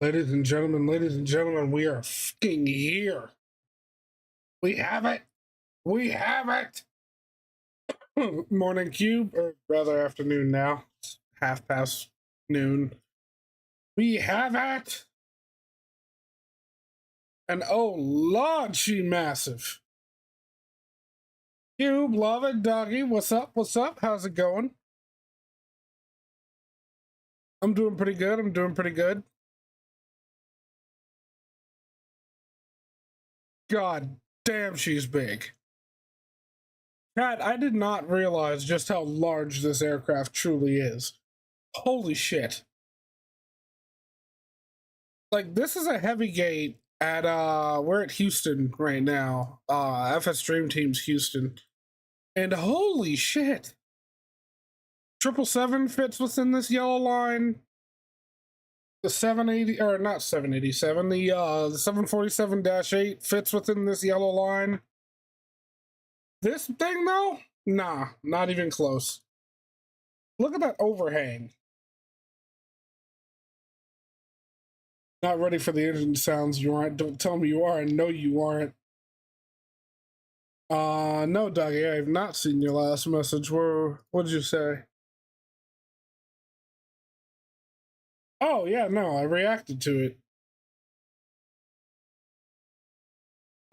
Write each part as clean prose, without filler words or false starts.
ladies and gentlemen, we are fucking here. We have it. We have it. Morning cube, or rather afternoon now. It's half past noon. We have it. And oh Lord, she massive. Cube, love it, doggy. What's up? What's up? How's it going? I'm doing pretty good. I'm doing pretty good. God damn, she's big. Pat, I did not realize just how large this aircraft truly is. Holy shit. Like, this is a heavy gate at, we're at Houston right now. FS Dream Team's Houston. And holy shit. 777 fits within this yellow line. The 780, or not 787, the 747-8 fits within this yellow line. This thing, though? Nah, not even close. Look at that overhang. Not ready for the engine sounds, you aren't. Don't tell me you are. I know you aren't. No, doggy, I have not seen your last message. What did you say? Oh, yeah, no, I reacted to it.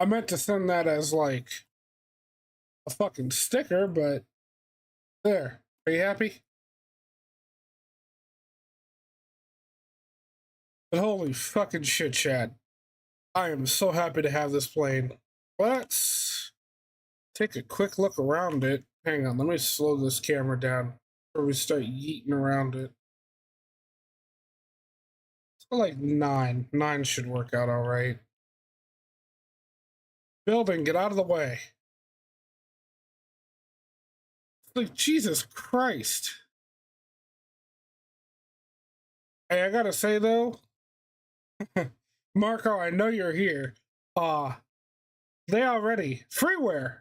I meant to send that as, like, a fucking sticker, but there. Are you happy? But holy fucking shit, Chad. I am so happy to have this plane. Let's take a quick look around it. Hang on, let me slow this camera down before we start yeeting around it. Let's go like 9. 9 should work out all right. Building, get out of the way. Like, Jesus Christ. Hey, I gotta say though, Marco, I know you're here. They already, freeware,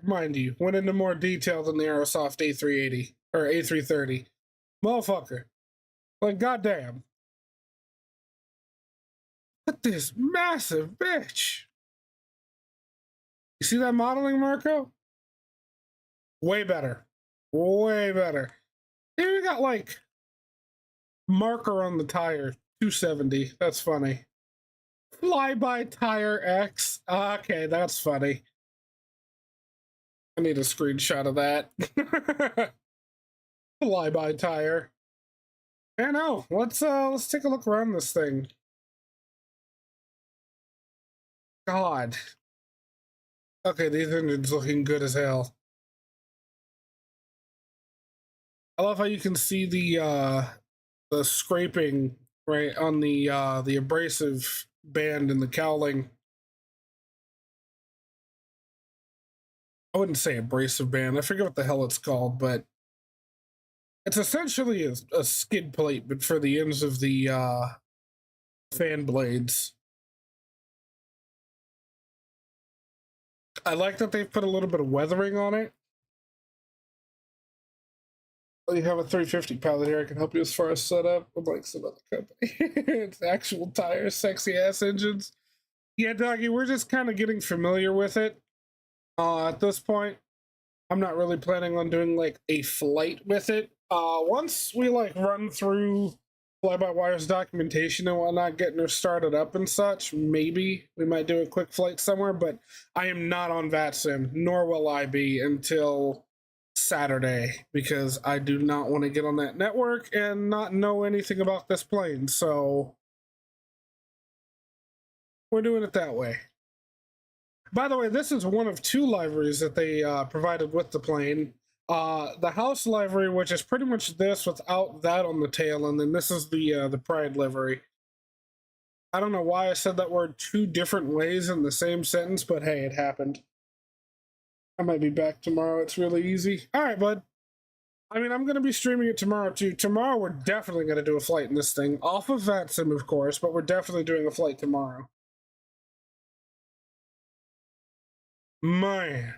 mind you, went into more detail than the Aerosoft A380, or A330. Motherfucker. Like, goddamn. Look at this massive bitch. You see that modeling, Marco? Way better. Way better. Here we got, like, marker on the tire, 270. That's funny. Flyby tire X. Okay, that's funny. I need a screenshot of that. Flyby tire. Yeah, no. Let's take a look around this thing. God. Okay, these engines looking good as hell. I love how you can see the scraping right on the abrasive band and the cowling. I wouldn't say abrasive band. I forget what the hell it's called, but it's essentially a skid plate, but for the ends of the fan blades. I like that they've put a little bit of weathering on it. You have a 350 pallet here. I can help you as far as setup. Like some other company. It's actual tires, sexy ass engines. Yeah, doggy, we're just kind of getting familiar with it. At this point, I'm not really planning on doing like a flight with it. Once we like run through fly-by-wire's documentation and whatnot, getting her started up and such, maybe we might do a quick flight somewhere. But I am not on VATSIM, nor will I be until Saturday, because I do not want to get on that network and not know anything about this plane, so we're doing it that way. By the way, this is one of 2 liveries that they provided with the plane. The house livery, which is pretty much this without that on the tail, and then this is the Pride livery. I don't know why I said that word 2 different ways in the same sentence, but hey, it happened. I might be back tomorrow. It's really easy. All right, bud. I mean, I'm going to be streaming it tomorrow, too. Tomorrow, we're definitely going to do a flight in this thing. Off of VATSIM, of course, but we're definitely doing a flight tomorrow. Man.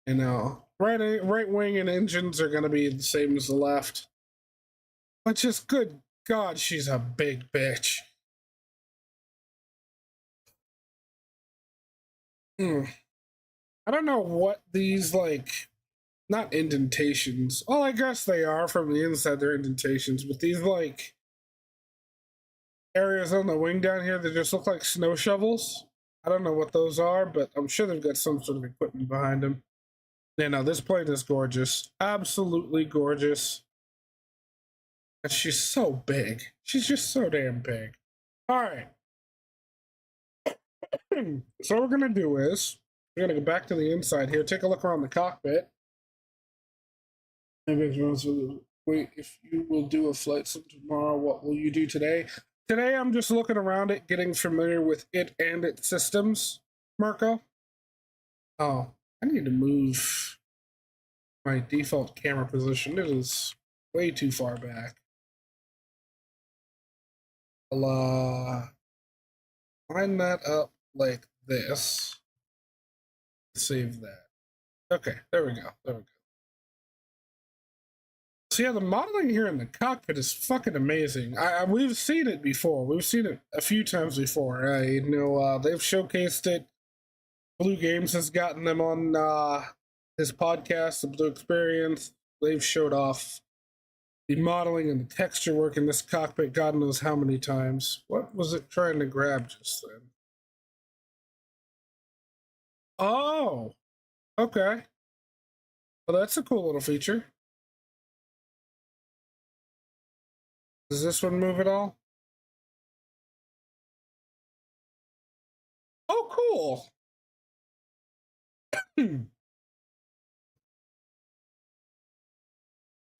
You know, right wing and engines are going to be the same as the left. But just good God, she's a big bitch. I don't know what these, like, not indentations. Well, I guess they are from the inside, they're indentations, but these, like, areas on the wing down here that just look like snow shovels. I don't know what those are, but I'm sure they've got some sort of equipment behind them. Yeah, no, this plane is gorgeous. Absolutely gorgeous. And she's so big. She's just so damn big. All right. So what we're going to do is, we're going to go back to the inside here, take a look around the cockpit. Wait, if you will do a flight sim tomorrow, what will you do today? Today, I'm just looking around it, getting familiar with it and its systems, Marco. Oh, I need to move my default camera position. It is way too far back. I'll line that up like this. Save that. Okay, there we go. There we go. So yeah, the modeling here in the cockpit is fucking amazing. We've seen it before. We've seen it a few times before. They've showcased it. Blue Games has gotten them on his podcast, The Blue Experience. They've showed off the modeling and the texture work in this cockpit God knows how many times. What was it trying to grab just then? Oh, okay. Well, that's a cool little feature. Does this one move at all? Oh, cool.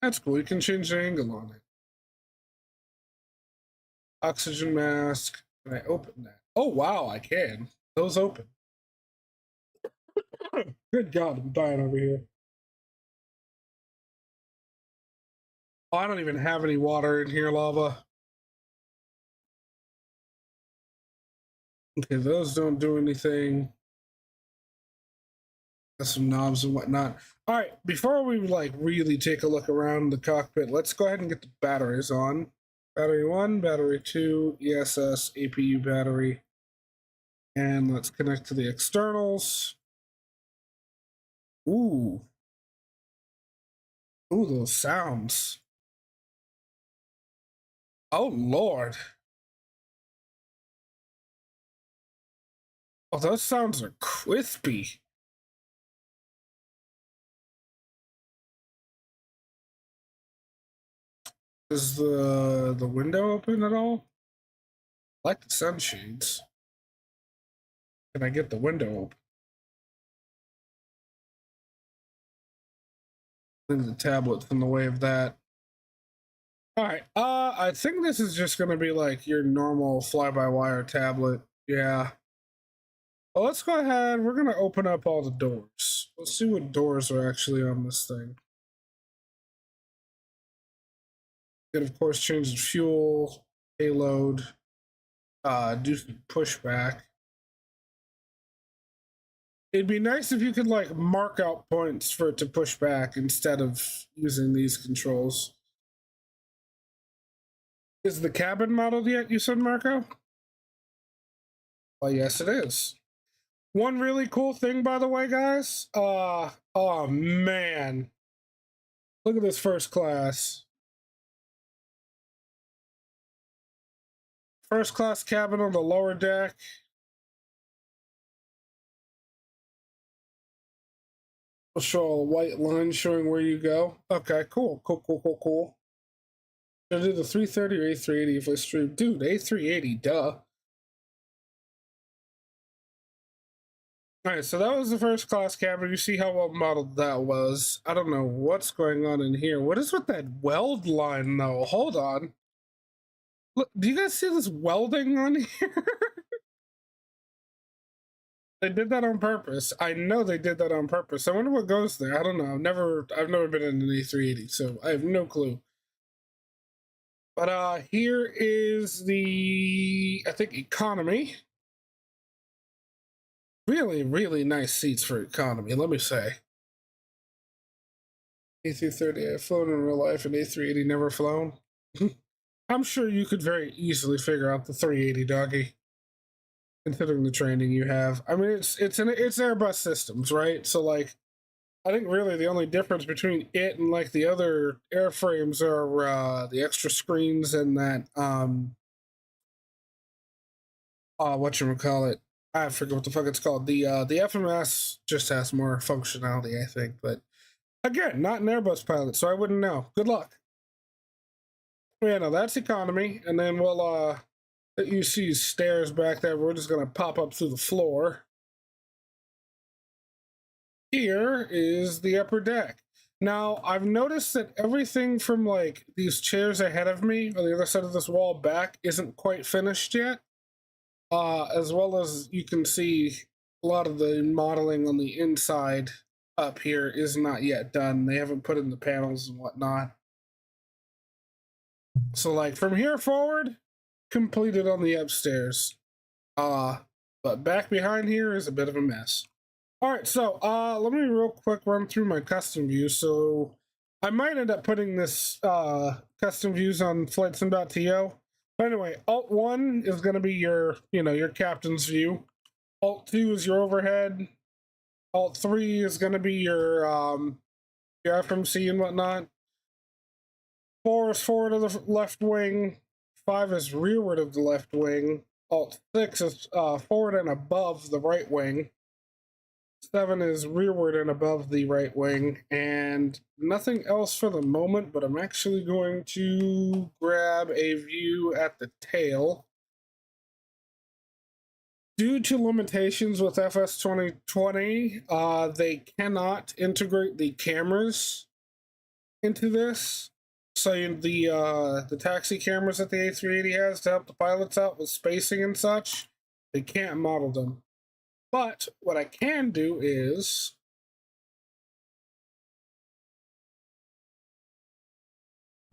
That's cool. You can change the angle on it. Oxygen mask. Can I open that? Oh, wow, I can. Those open. Good God, I'm dying over here. Oh, I don't even have any water in here, lava. Okay, those don't do anything. Got some knobs and whatnot. All right, before we like really take a look around the cockpit, let's go ahead and get the batteries on. Battery 1, battery 2, ESS, APU battery. And let's connect to the externals. Ooh. Ooh, those sounds. Oh, Lord. Oh, those sounds are crispy. Is the window open at all? I like the sunshades. Can I get the window open? I think the tablet's in the way of that. All right. I think this is just gonna be like your normal fly-by-wire tablet. Yeah. Well, let's go ahead. We're gonna open up all the doors. Let's see what doors are actually on this thing. And of course, change the fuel, payload, do some pushback. It'd be nice if you could like mark out points for it to push back instead of using these controls. Is the cabin modeled yet, you said, Marco? Well, yes, it is. One really cool thing, by the way, guys. Oh man. Look at this first class. First class cabin on the lower deck. I'll show a white line showing where you go. Okay, cool. Should I do the 330 or A380 if I stream? Dude, A380, duh. Alright, so that was the first class cabin. You see how well modeled that was. I don't know what's going on in here. What is with that weld line, though? Hold on. Look, do you guys see this welding on here? They did that on purpose. I know they did that on purpose. I wonder what goes there. I don't know. I've never been in an A380, so I have no clue. But here is the, I think, economy. Really, really nice seats for economy, let me say. A330 I've flown in real life, and A380 never flown. I'm sure you could very easily figure out the 380 doggy, considering the training you have. I mean, it's Airbus systems, right? So like, I think really the only difference between it and like the other airframes are the extra screens and that whatchamacallit, I forget what the fuck it's called. The FMS just has more functionality, I think, but again, not an Airbus pilot, so I wouldn't know. Good luck. Yeah, no, that's economy, and then we'll let you see stairs back there. We're just gonna pop up through the floor. Here is the upper deck. Now, I've noticed that everything from like these chairs ahead of me, or the other side of this wall back, isn't quite finished yet. As well as you can see, a lot of the modeling on the inside up here is not yet done. They haven't put in the panels and whatnot. So like from here forward, completed on the upstairs. But back behind here is a bit of a mess. All right, so let me real quick run through my custom views. So I might end up putting this custom views on flightsim.to. But anyway, Alt 1 is going to be your, your captain's view. Alt 2 is your overhead. Alt 3 is going to be your FMC and whatnot. 4 is forward of the left wing. 5 is rearward of the left wing. Alt 6 is forward and above the right wing. 7 is rearward and above the right wing, and nothing else for the moment, but I'm actually going to grab a view at the tail. Due to limitations with FS 2020, they cannot integrate the cameras into this. So the taxi cameras that the A380 has to help the pilots out with spacing and such, they can't model them. But what I can do is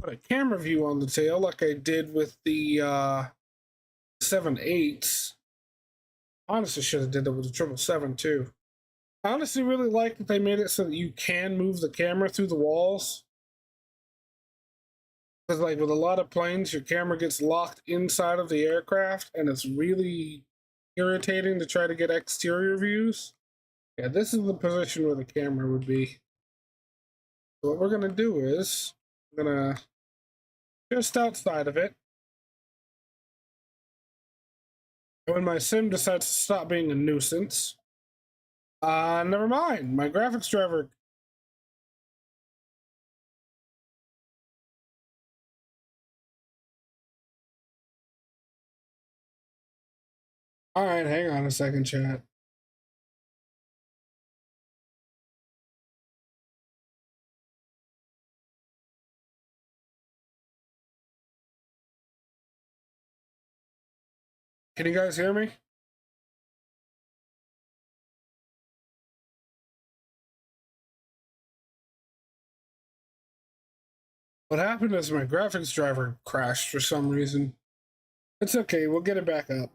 put a camera view on the tail like I did with the 7.8s. Honestly, should have did that with the 777 too. I honestly really like that they made it so that you can move the camera through the walls. Because like with a lot of planes, your camera gets locked inside of the aircraft, and it's really irritating to try to get exterior views. Yeah, this is the position where the camera would be. So what we're gonna do is we're gonna just outside of it. And when my sim decides to stop being a nuisance, never mind. My graphics driver. All right, hang on a second, chat. Can you guys hear me? What happened is my graphics driver crashed for some reason. It's okay, we'll get it back up.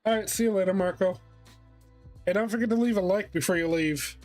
All right, see you later, Marco. Hey, don't forget to leave a like before you leave.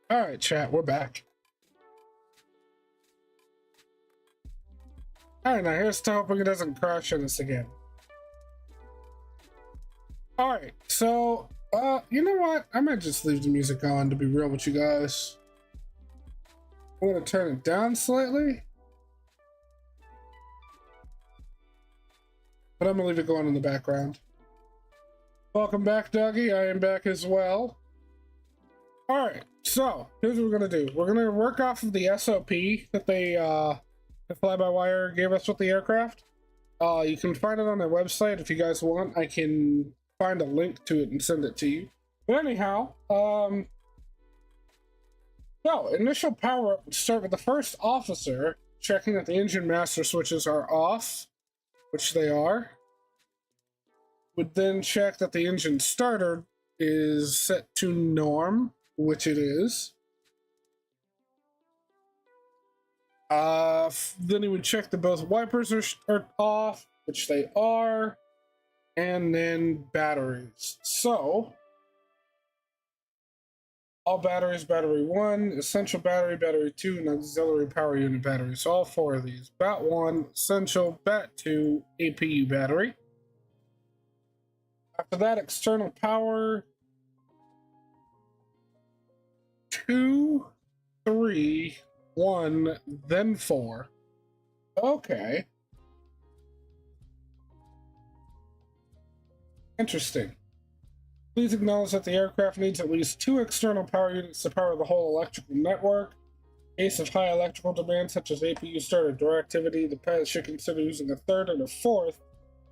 All right, chat, we're back. All right, now here's to hoping it doesn't crash on us again. All right, so, you know what? I might just leave the music on, to be real with you guys. I'm gonna turn it down slightly, but I'm gonna leave it going in the background. Welcome back, Dougie. I am back as well. All right, so here's what we're gonna do. We're gonna work off of the SOP that the fly-by-wire gave us with the aircraft. You can find it on their website if you guys want. I can find a link to it and send it to you. But anyhow, so initial power up would start with the first officer checking that the engine master switches are off, which they are. Would then check that the engine starter is set to norm, which it is. Then he would check that both wipers are off, which they are, and then batteries. So, all batteries, battery 1, essential battery, battery 2, and auxiliary power unit battery. So all 4 of these. BAT 1, essential, BAT 2, APU battery. After that, external power, 2, 3, 1, then 4. Okay. Interesting. Please acknowledge that the aircraft needs at least 2 external power units to power the whole electrical network. In case of high electrical demand, such as APU starter directivity, the pilot should consider using a 3rd and a 4th to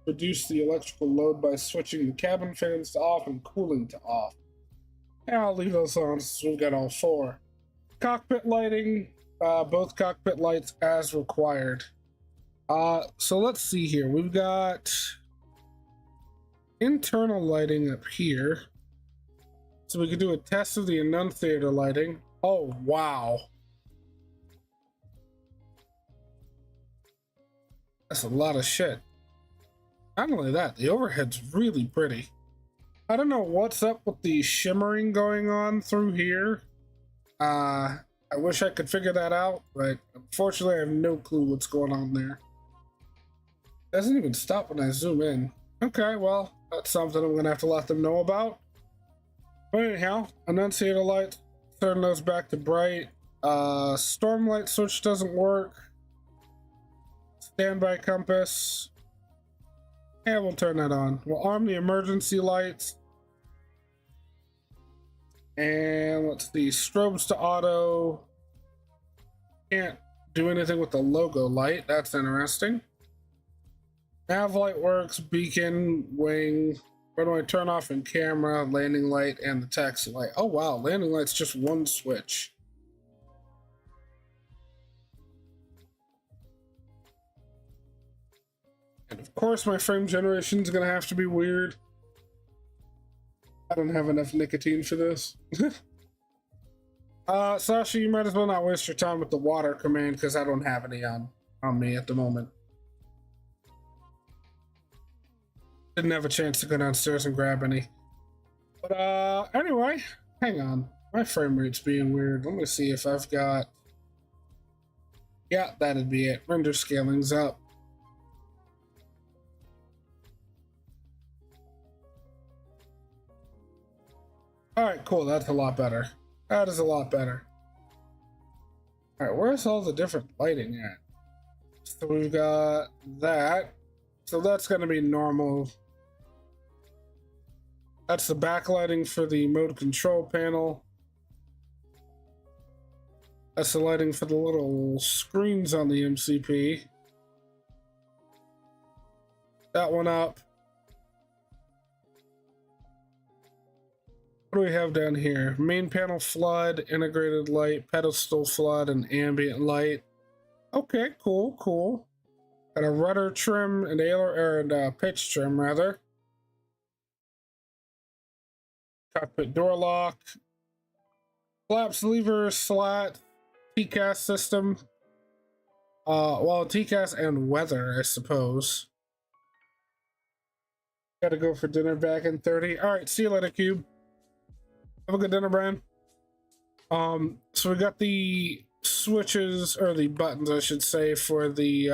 reduce the electrical load by switching the cabin fans to off and cooling to off. And I'll leave those on since we've got all 4. Cockpit lighting, both cockpit lights as required. So let's see here. We've got internal lighting up here. So we could do a test of the annunciator lighting. Oh, wow. That's a lot of shit. Not only that, the overhead's really pretty. I don't know what's up with the shimmering going on through here. I wish I could figure that out, but unfortunately I have no clue what's going on there. Doesn't even stop when I zoom in. Okay, well, that's something I'm gonna have to let them know about. But anyhow, annunciator light, turn those back to bright. Storm light switch doesn't work. Standby compass. Yeah, we'll turn that on. We'll arm the emergency lights. And let's see, strobes to auto. Can't do anything with the logo light. That's interesting. Nav light works, beacon, wing. Where do I turn off in camera, landing light, and the taxi light? Oh wow, landing light's just one switch. And of course my frame generation is gonna have to be weird. I don't have enough nicotine for this. Sasha, you might as well not waste your time with the water command because I don't have any on me at the moment. Didn't have a chance to go downstairs and grab any. But anyway, hang on. My frame rate's being weird. Let me see if I've got... Yeah, that'd be it. Render scaling's up. Alright, cool. That's a lot better. That is a lot better. Alright, where's all the different lighting at? So we've got that. So that's going to be normal. That's the backlighting for the mode control panel. That's the lighting for the little screens on the MCP. That one up. What do we have down here? Main panel flood, integrated light, pedestal flood, and ambient light. Okay, cool, cool. Got a rudder trim and pitch trim rather. Cockpit door lock. Flaps, levers, slat, TCAS system. Well, TCAS and weather, I suppose. Gotta go for dinner back in 30. Alright, see you later, Cube. Have a good dinner, Brian. So we got the switches, or the buttons, I should say, for the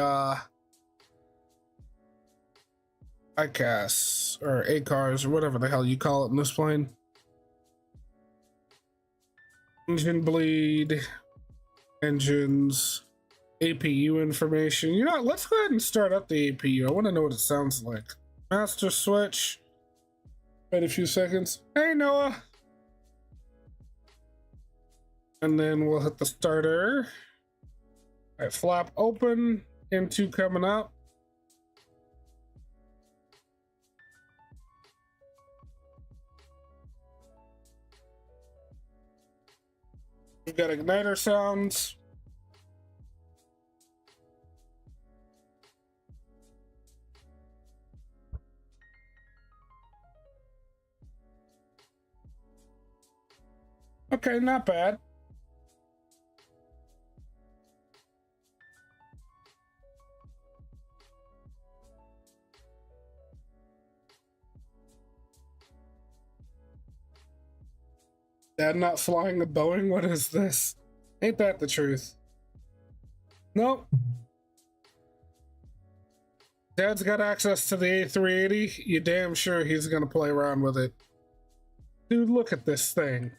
ICAS, or ACARs, or whatever the hell you call it in this plane. Engine bleed, engines, APU information. You know what, let's go ahead and start up the APU. I want to know what it sounds like. Master switch. Wait a few seconds. Hey, Noah. And then we'll hit the starter. All right, flap open, M.2 coming up. We've got igniter sounds. Okay, not bad. Dad not flying a Boeing? What is this? Ain't that the truth? Nope. Dad's got access to the A380. You damn sure he's gonna play around with it. Dude, look at this thing.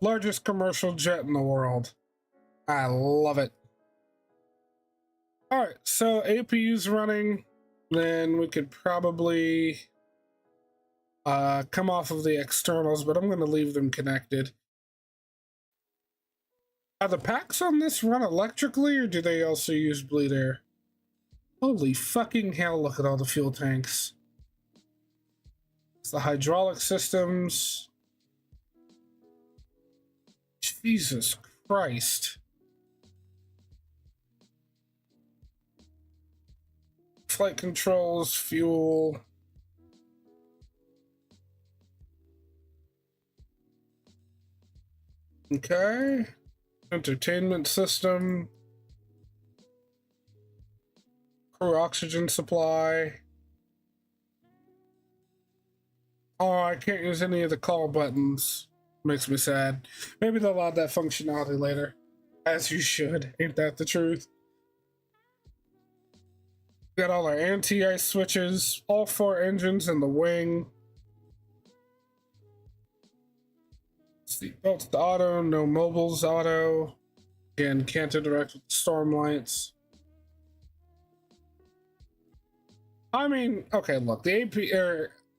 Largest commercial jet in the world. I love it. Alright, so APU's running. Then we could probably come off of the externals, but I'm going to leave them connected. Are the packs on this run electrically, or do they also use bleed air? Holy fucking hell, look at all the fuel tanks. It's the hydraulic systems. Jesus Christ. Flight controls, fuel. Okay. Entertainment system. Crew oxygen supply. Oh, I can't use any of the call buttons. Makes me sad. Maybe they'll add that functionality later. As you should. Ain't that the truth? Got all our anti-ice switches, all 4 engines in the wing. Seatbelts to auto, no mobiles auto. Again, can't interact with the storm lights. I mean, okay, look, the AP,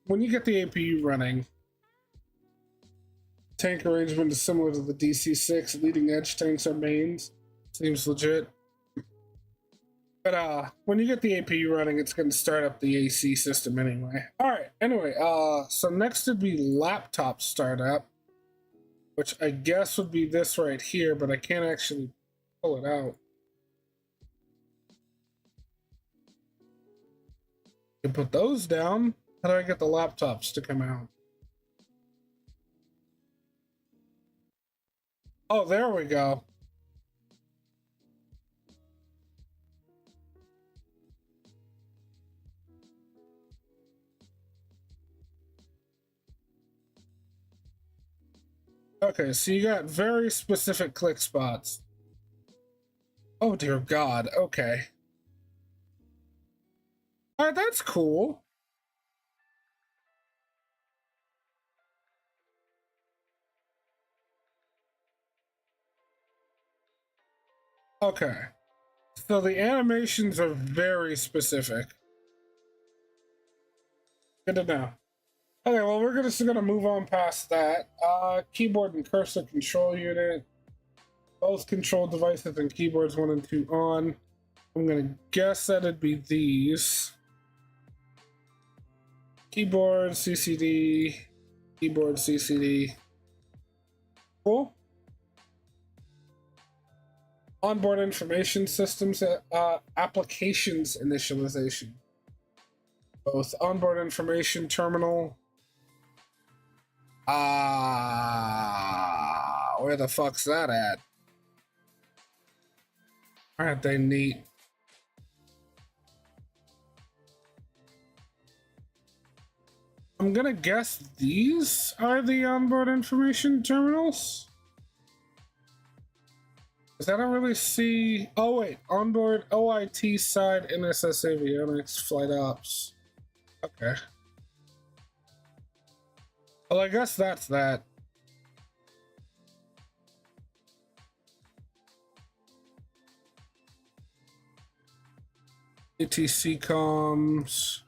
when you get the APU running, tank arrangement is similar to the DC-6. Leading edge tanks are mains. Seems legit. But when you get the APU running, it's going to start up the AC system anyway. All right, anyway, so next would be laptop startup, which I guess would be this right here, but I can't actually pull it out. You put those down. How do I get the laptops to come out? Oh, there we go. Okay, so you got very specific click spots. Oh dear God, okay. All right, that's cool. Okay, so the animations are very specific. Good to know. Okay, well, we're just gonna move on past that. Keyboard and cursor control unit. Both control devices and keyboards 1 and 2 on. I'm gonna guess that it'd be these. Keyboard, CCD, keyboard, CCD. Cool. Onboard information systems, applications initialization. Both onboard information terminal. Where the fuck's that at? Aren't they neat? I'm gonna guess these are the onboard information terminals. Because I don't really see. Oh wait, onboard OIT side NSS avionics flight ops. Okay. Well, I guess that's that. ATC comms.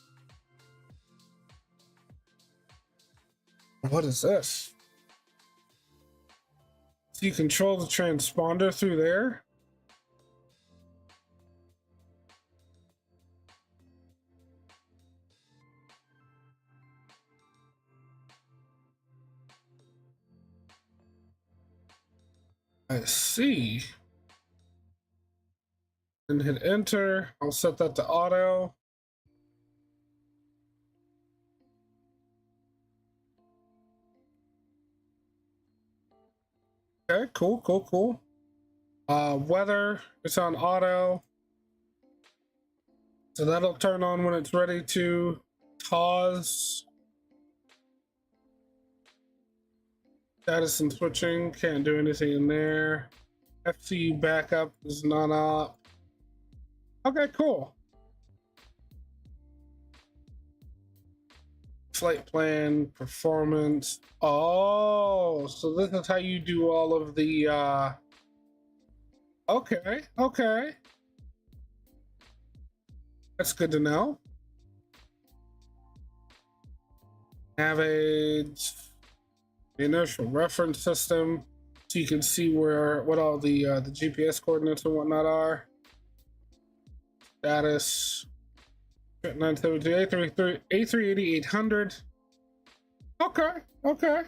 What is this? So you control the transponder through there? I see. And hit enter. I'll set that to auto. Okay, cool. Weather, it's on auto. So that'll turn on when it's ready to. TAWS. Status and switching, can't do anything in there. FCU backup is not up. Okay, cool. Flight plan, performance. Oh, so this is how you do all of the okay. That's good to know. Navigate, the inertial reference system, so you can see what all the GPS coordinates and whatnot are. Status 972 A380 800. Okay.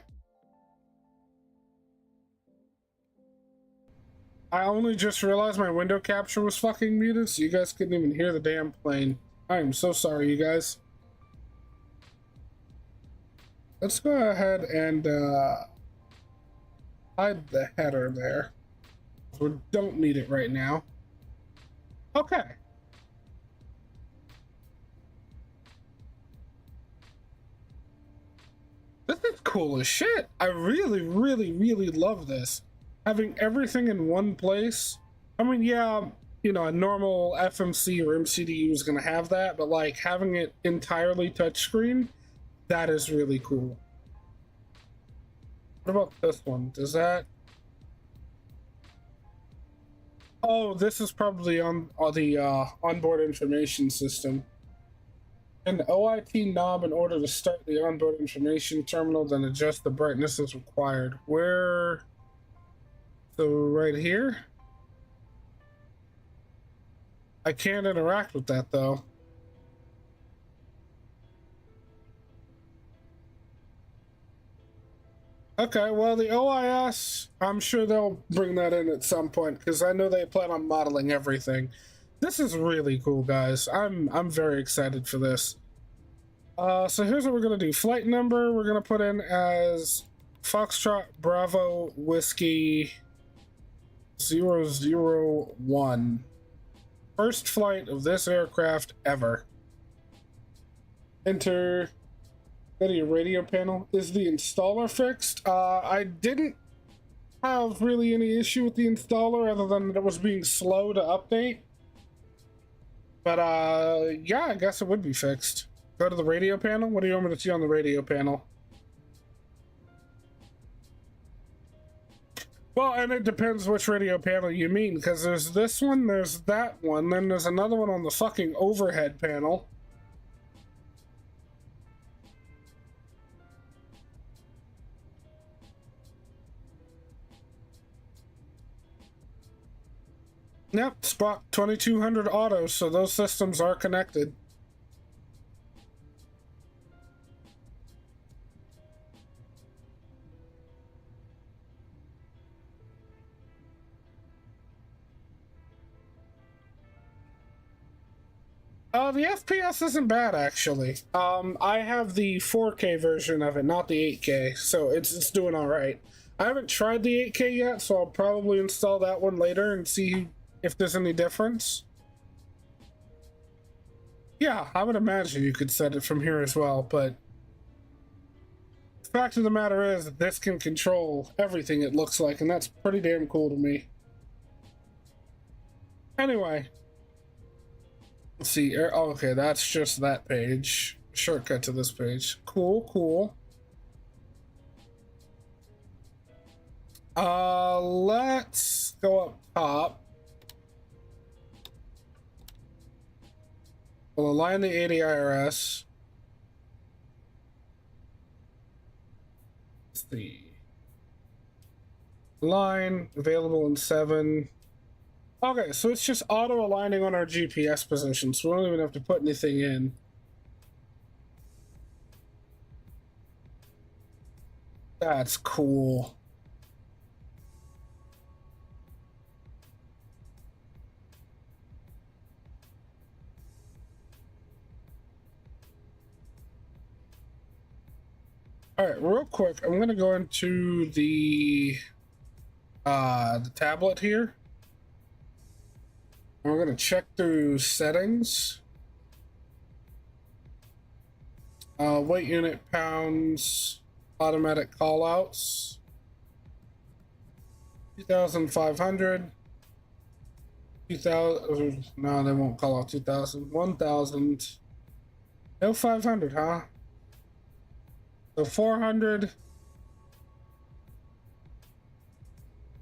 I only just realized my window capture was fucking muted, so you guys couldn't even hear the damn plane. I am so sorry, you guys. Let's go ahead and hide the header there. We don't need it right now. Okay. This is cool as shit. I really, really, really love this. Having everything in one place. I mean, yeah, you know, a normal FMC or MCDU is going to have that, but like having it entirely touchscreen, that is really cool. What about this one? Does that... Oh, this is probably on the onboard information system. An OIT knob in order to start the onboard information terminal, then adjust the brightness as required. Where? So right here? I can't interact with that though. Okay, well the OIS, I'm sure they'll bring that in at some point because I know they plan on modeling everything. This is really cool, guys. I'm very excited for this. So here's what we're gonna do. Flight number we're gonna put in as Foxtrot Bravo Whiskey 001. First flight of this aircraft ever. Enter. Go to your radio panel. Is the installer fixed? I didn't have really any issue with the installer other than that it was being slow to update. But yeah, I guess it would be fixed. Go to the radio panel. What do you want me to see on the radio panel? Well, and it depends which radio panel you mean, because there's this one, there's that one, then there's another one on the fucking overhead panel. Yep, Spot 2200 auto, so those systems are connected. The FPS isn't bad, actually. I have the 4K version of it, not the 8K, so it's doing alright. I haven't tried the 8K yet, so I'll probably install that one later and see if there's any difference. Yeah, I would imagine you could set it from here as well, but the fact of the matter is that this can control everything it looks like, and that's pretty damn cool to me. Anyway. Let's see. Oh, okay, that's just that page. Shortcut to this page. Cool, cool. Let's go up top. We'll align the 80 IRS. Let's see. Line available in 7. Okay, so it's just auto aligning on our GPS position, so we don't even have to put anything in. That's cool. All right, real quick, I'm gonna go into the tablet here. And we're gonna check through settings. Weight unit pounds, automatic callouts. 2,500. 2,000. No, they won't call out 2,000. 1,000. No 500, huh? So 400.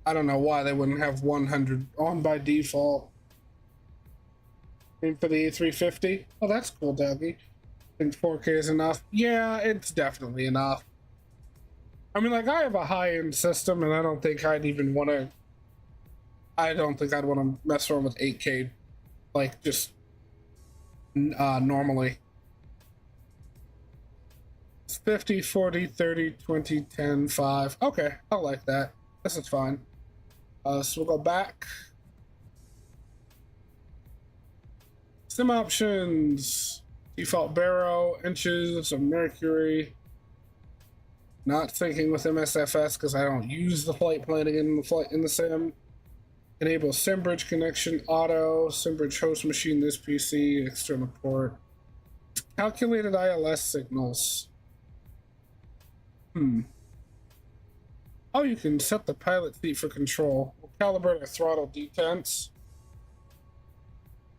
I don't know why they wouldn't have 100 on by default. And for the A350. Oh, that's cool, doggy. I think 4K is enough. Yeah, it's definitely enough. I mean, like, I have a high-end system, and I don't think I'd even want to... I don't think I'd want to mess around with 8K, like, just normally. It's 50, 40, 30, 20, 10, 5. Okay, I like that. This is fine. So we'll go back. Sim options. Default baro, inches of mercury. Not syncing with MSFS because I don't use the flight planning in the sim. Enable SimBridge connection, auto, SimBridge host machine, this PC, external port. Calculated ILS signals. Hmm. Oh, you can set the pilot seat for control. We'll calibrate our throttle detents.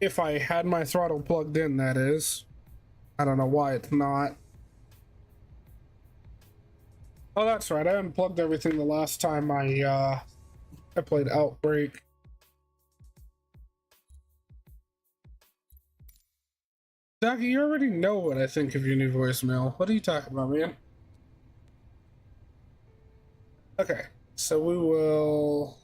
If I had my throttle plugged in, that is. I don't know why it's not. Oh, that's right. I unplugged everything the last time I played Outbreak. Ducky, you already know what I think of your new voicemail. What are you talking about, man? Okay, so we will...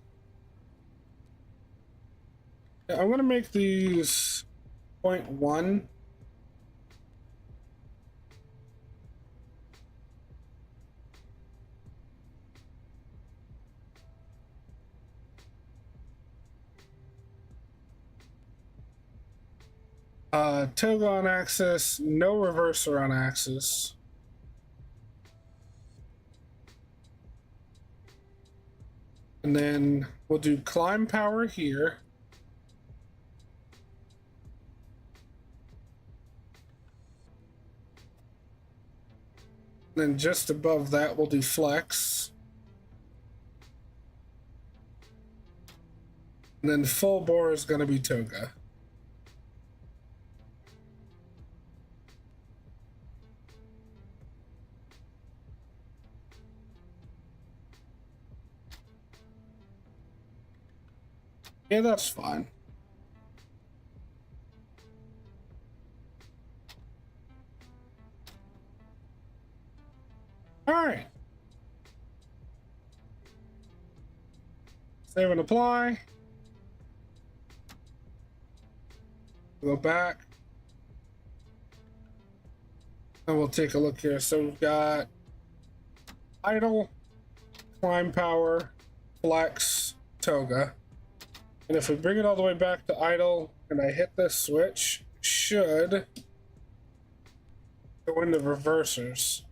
Yeah, I'm gonna make these 0.1. Toga on axis, no reverser on axis. And then we'll do climb power here. And then just above that, we'll do flex. And then full bore is going to be Toga. Yeah, that's fine. All right. Save and apply. Go back. And we'll take a look here. So we've got idle, climb power, flex, Toga. And if we bring it all the way back to idle and I hit this switch, it should go into reversers.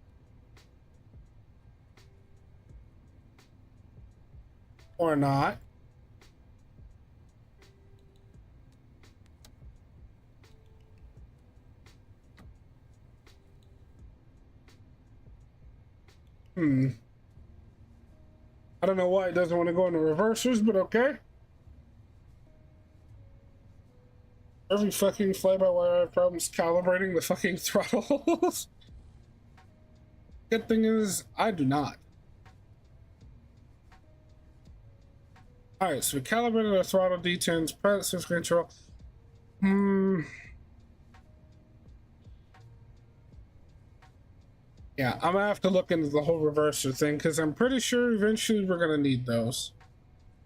Or not. I don't know why it doesn't want to go into reversers, but okay. Every fucking fly-by-wire I have problems calibrating the fucking throttles. Good thing is, I do not. Alright, so we calibrated our throttle D10s, pilot switch control. Yeah, I'm gonna have to look into the whole reverser thing because I'm pretty sure eventually we're gonna need those.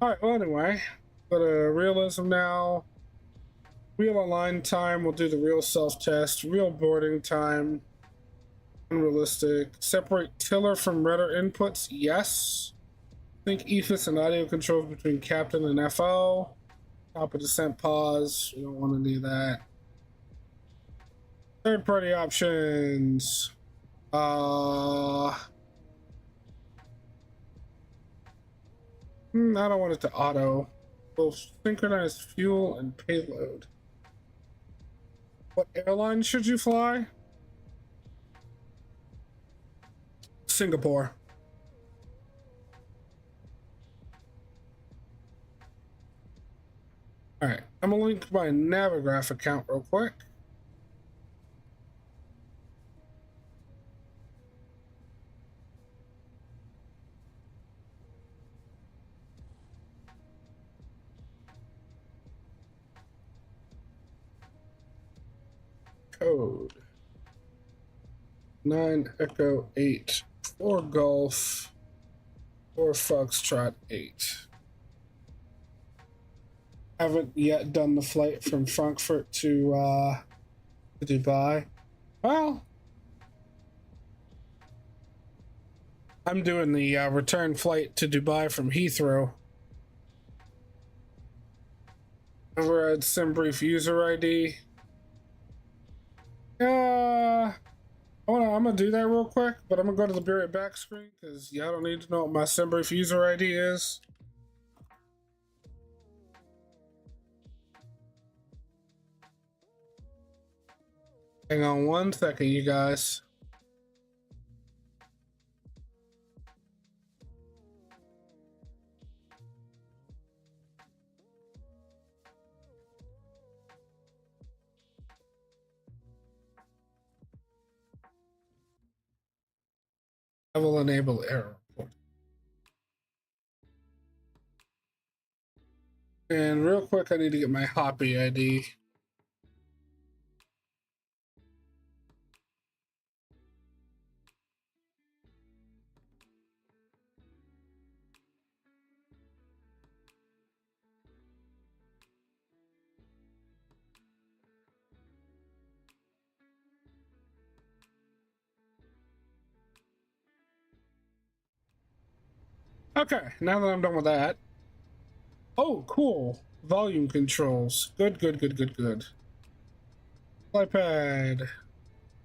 Alright, well, anyway, go to realism now. Real align time, we'll do the real self-test. Real boarding time, unrealistic. Separate tiller from rudder inputs, yes. Think ethos and audio controls between captain and FO. Top of descent pause, we don't want to do that. Third party options. I don't want it to auto. We'll synchronize fuel and payload. What airline should you fly? Singapore. All right, I'm gonna link my Navigraph account real quick. Code 9 Echo 8 4 Golf 4 Foxtrot 8. Haven't yet done the flight from Frankfurt to Dubai. Well, I'm doing the return flight to Dubai from Heathrow. Override SimBrief user ID. I'm gonna do that real quick, but I'm gonna go to the be right back screen because y'all don't need to know what my SimBrief user ID is. Hang on one second, you guys. will enable error report. And real quick, I need to get my Hoppy ID. Okay, now that I'm done with that. Oh, cool. Volume controls. Good, good, good, good, good. iPad.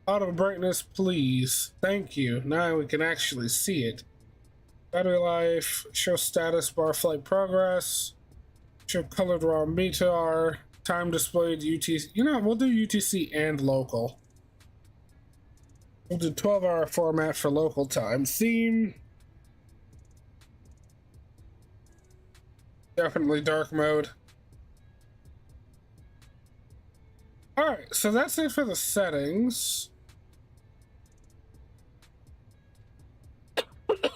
Auto brightness, please. Thank you. Now we can actually see it. Battery life. Show status bar, flight progress. Show colored raw meter. Time displayed, UTC. You know, we'll do UTC and local. We'll do 12-hour format for local time. Theme. Definitely dark mode. Alright, so that's it for the settings.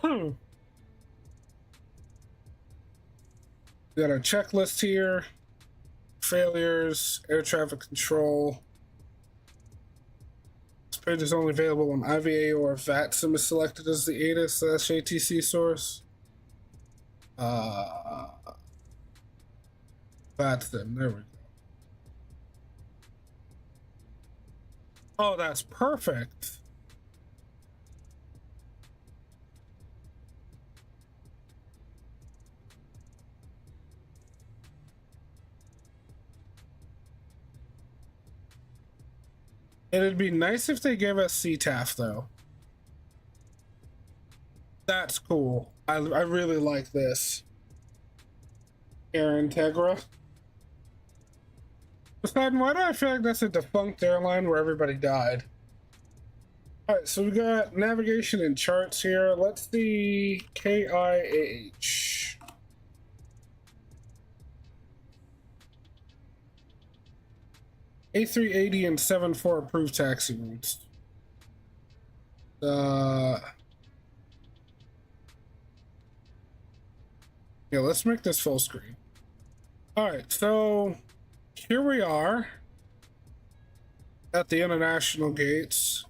We got our checklist here. Failures, air traffic control. This page is only available when IVA or VATSIM is selected as the ATIS/ATC source. VATSIM, there we go. Oh, that's perfect. It'd be nice if they gave us CTAF, though. That's cool. I really like this. Air Integra. Poseidon, why do I feel like that's a defunct airline where everybody died? Alright, so we got navigation and charts here. Let's see KIAH. A380 and 74 approved taxi routes. Yeah, let's make this full screen. Alright, so here we are at the international gates.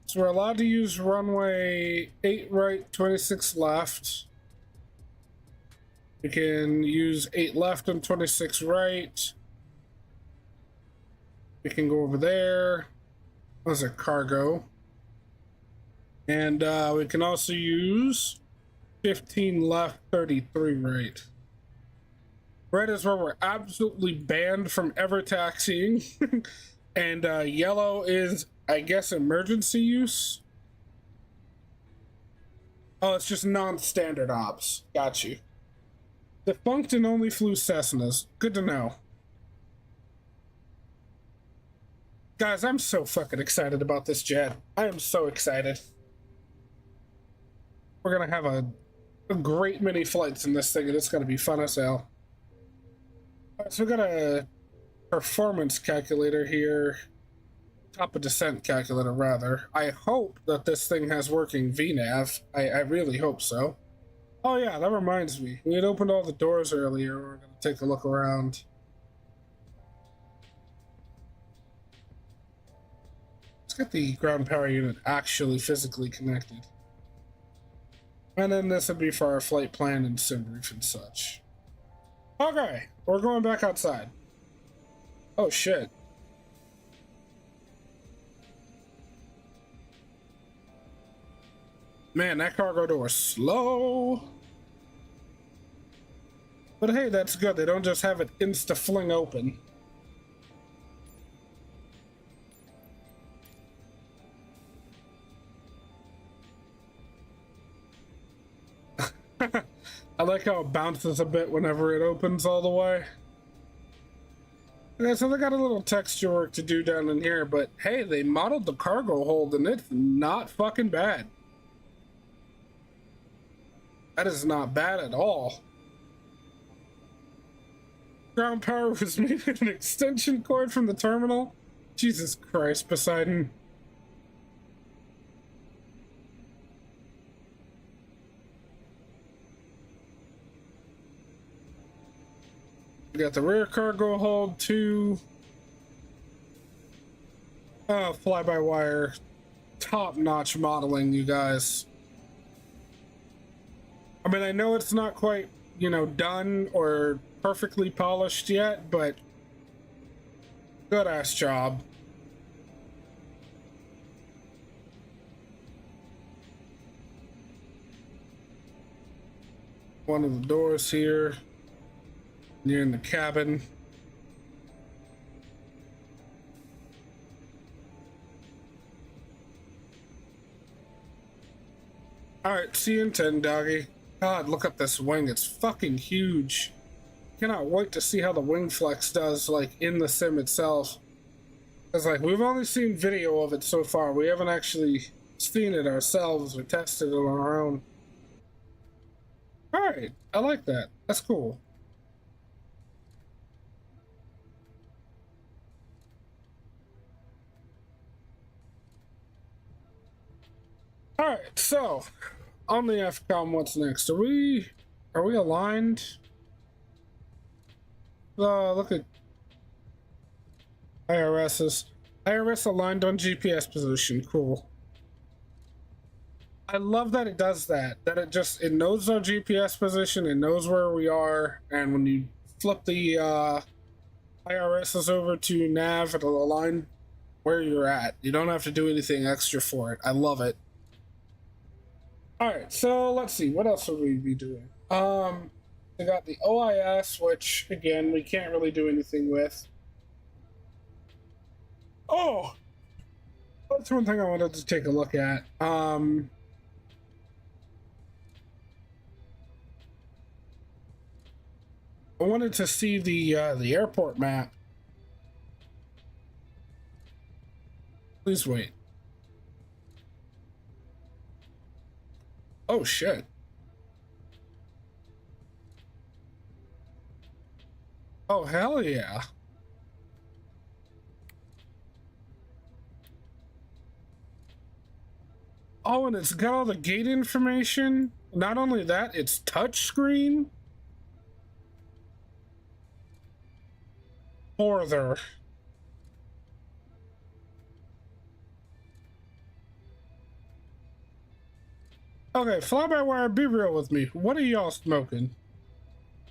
So we're allowed to use runway 8 right, 26 left. We can use 8 left and 26 right. We can go over there. Those are cargo. And we can also use 15 left, 33 right. Red is where we're absolutely banned from ever taxiing. And yellow is, I guess, emergency use. Oh, it's just non-standard ops. Got you. Defunct and only flew Cessnas. Good to know. Guys, I'm so fucking excited about this jet. I am so excited. We're gonna have a great many flights in this thing, and it's gonna be fun as hell. Alright, so we got a performance calculator here. Top of descent calculator, rather. I hope that this thing has working VNAV. I really hope so. Oh yeah, that reminds me. We had opened all the doors earlier. We're gonna take a look around. Let's get the ground power unit actually physically connected. And then this would be for our flight plan and sim brief and such. Okay, we're going back outside. Oh shit. Man, that cargo door is slow. But hey, that's good. They don't just have it insta-fling open. I like how it bounces a bit whenever it opens all the way. Okay, so they got a little texture work to do down in here, but hey, they modeled the cargo hold and it's not fucking bad. That is not bad at all. Ground power was made with an extension cord from the terminal. Jesus Christ, Poseidon. We got the rear cargo hold, two fly-by-wire, top-notch modeling, you guys. I mean, I know it's not quite, you know, done or perfectly polished yet, but good-ass job. One of the doors here, near in the cabin. Alright, see you in 10, doggy. God, look up this wing. It's fucking huge. Cannot wait to see how the wing flex does, like, in the sim itself. Because, like, we've only seen video of it so far. We haven't actually seen it ourselves or tested it on our own. Alright, I like that. That's cool. Alright, so on the FCOM, what's next? Are we aligned? Look at IRS aligned on GPS position. Cool. I love that it does that. That it knows our GPS position, it knows where we are, and when you flip the IRSs over to nav, it'll align where you're at. You don't have to do anything extra for it. I love it. Alright, so let's see, what else would we be doing? We got the OIS, which again we can't really do anything with. Oh, that's one thing I wanted to take a look at. I wanted to see the airport map. Please wait. Oh shit. Oh hell yeah. Oh, and it's got all the gate information. Not only that, it's touchscreen. Further. Okay, fly-by-wire, be real with me. What are y'all smoking?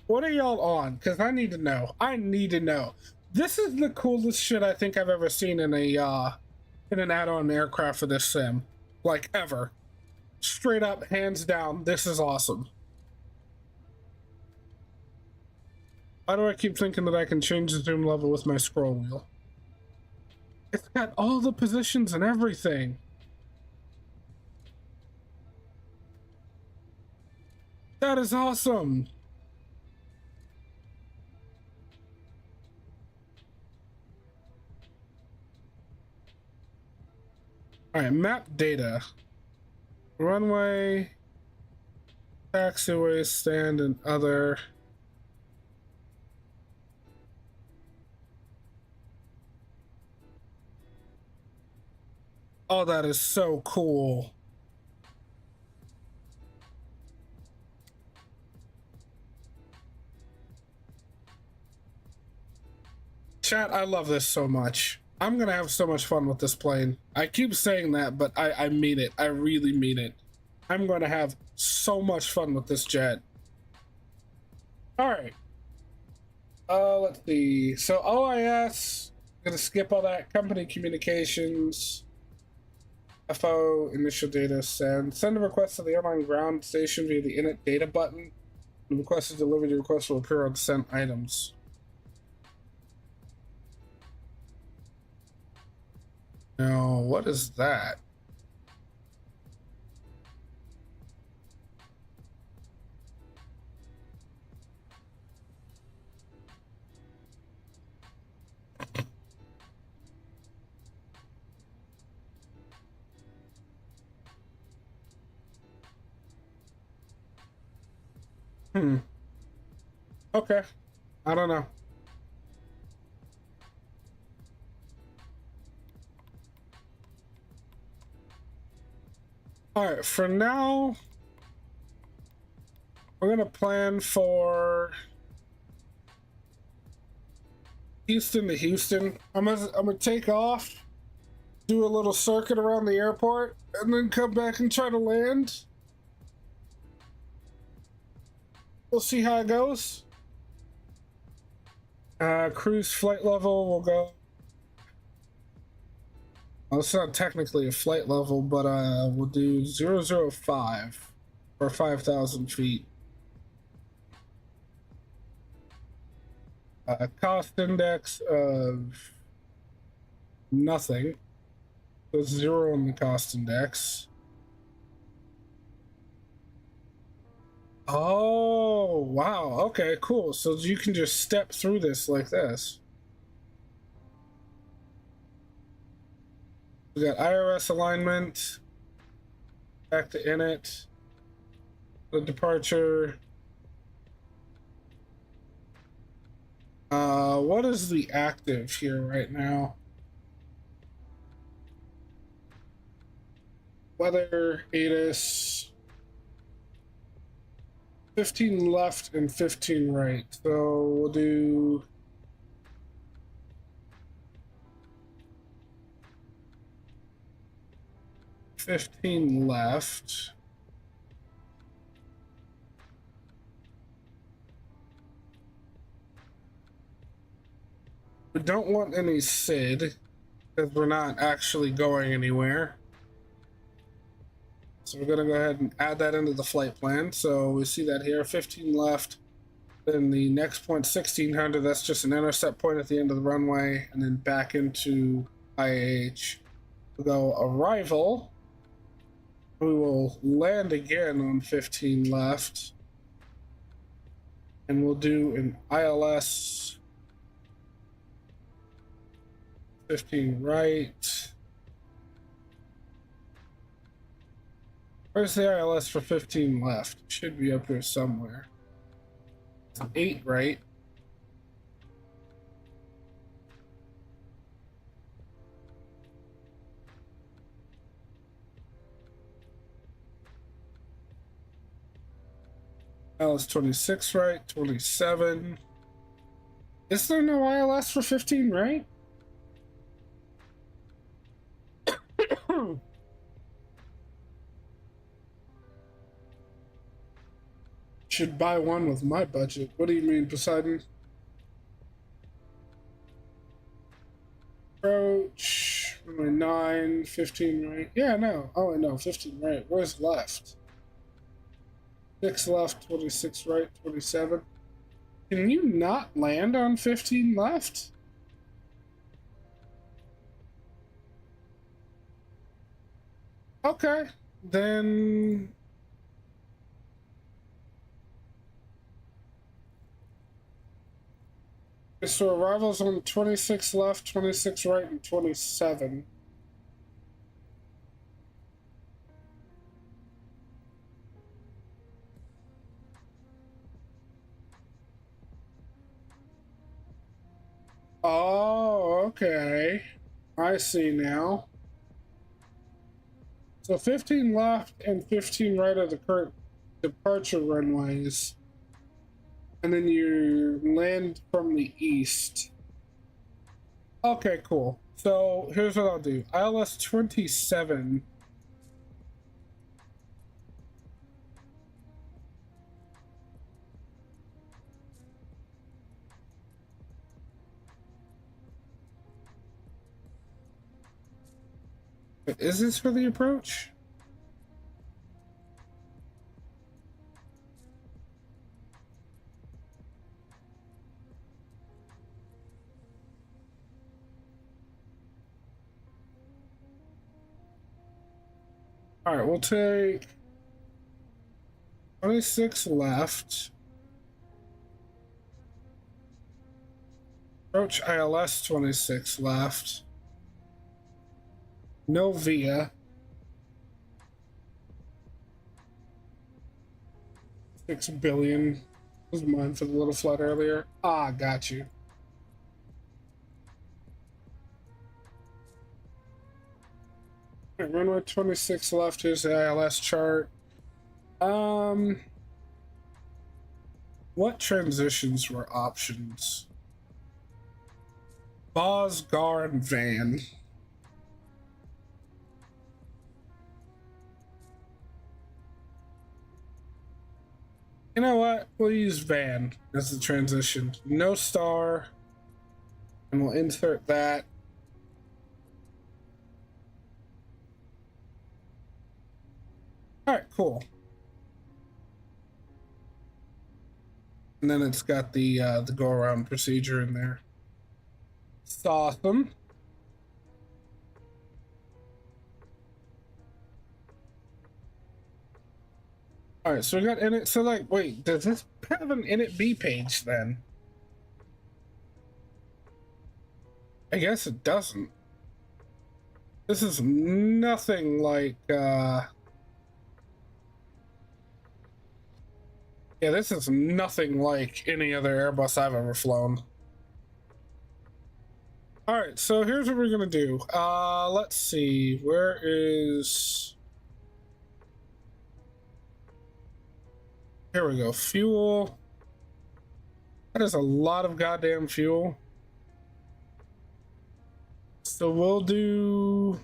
What are y'all on? Because I need to know. I need to know. This is the coolest shit I think I've ever seen in an add-on aircraft for this sim. Like, ever. Straight up, hands down, this is awesome. Why do I keep thinking that I can change the zoom level with my scroll wheel? It's got all the positions and everything. That is awesome. All right, map data. Runway, taxiway, stand, and other. Oh, that is so cool. Chat, I love this so much. I'm gonna have so much fun with this plane. I keep saying that, but I mean it. I really mean it. I'm gonna have so much fun with this jet. All right. Let's see. So OIS, gonna skip all that. Company communications. FO, initial data, send. Send a request to the airline ground station via the init data button. The request is delivered. The request will appear on sent items. Now, what is that? Okay. I don't know. All right, for now, we're gonna plan for Houston to Houston. I'm gonna take off, do a little circuit around the airport, and then come back and try to land. We'll see how it goes. Cruise flight level will go. Well, it's not technically a flight level, but we'll do 005 or 5,000 feet. Cost index of nothing. So 0 on the cost index. Oh, wow. Okay, cool. So you can just step through this like this. We got IRS alignment. Back to init. The departure. What is the active here right now? Weather, ATIS. 15 left and 15 right. So we'll do 15 left. We don't want any SID because we're not actually going anywhere. So we're gonna go ahead and add that into the flight plan. So we see that here, 15 left. Then the next point, 1600, that's just an intercept point at the end of the runway, and then back into IAH. We'll go arrival. We will land again on 15 left. And we'll do an ILS 15 right. Where's the ILS for 15 left? It should be up here somewhere. It's 8 right. ILS 26 right, 27. Is there no ILS for 15 right? Should buy one with my budget. What do you mean, Poseidon? Approach. 9, 15 right. Yeah, no. Oh, no, 15 right. Where's left? 6 left, 26 right, 27. Can you not land on 15 left? Okay, then... So arrivals on 26 left, 26 right, and 27. Oh, okay. I see now. So 15 left and 15 right are the current departure runways. And then you land from the east. Okay, cool. So here's what I'll do. ILS 27. But is this for the approach? All right, we'll take 26 left. Approach ILS 26 left. No via. 6 billion was mine for the little flight earlier. Ah, got you. Right, runway 26 left. Here's the ILS chart. What transitions were options? Boz, Gar, and Van. You know what? We'll use Van as the transition. No star. And we'll insert that. All right, cool. And then it's got the go around procedure in there. It's awesome. All right, so we got init. So like, wait, does this have an init B page then? I guess it doesn't. This is nothing like yeah, this is nothing like any other Airbus I've ever flown. All right, so here's what we're gonna do. Let's see, where is... Here we go, fuel. That is a lot of goddamn fuel. So we'll do...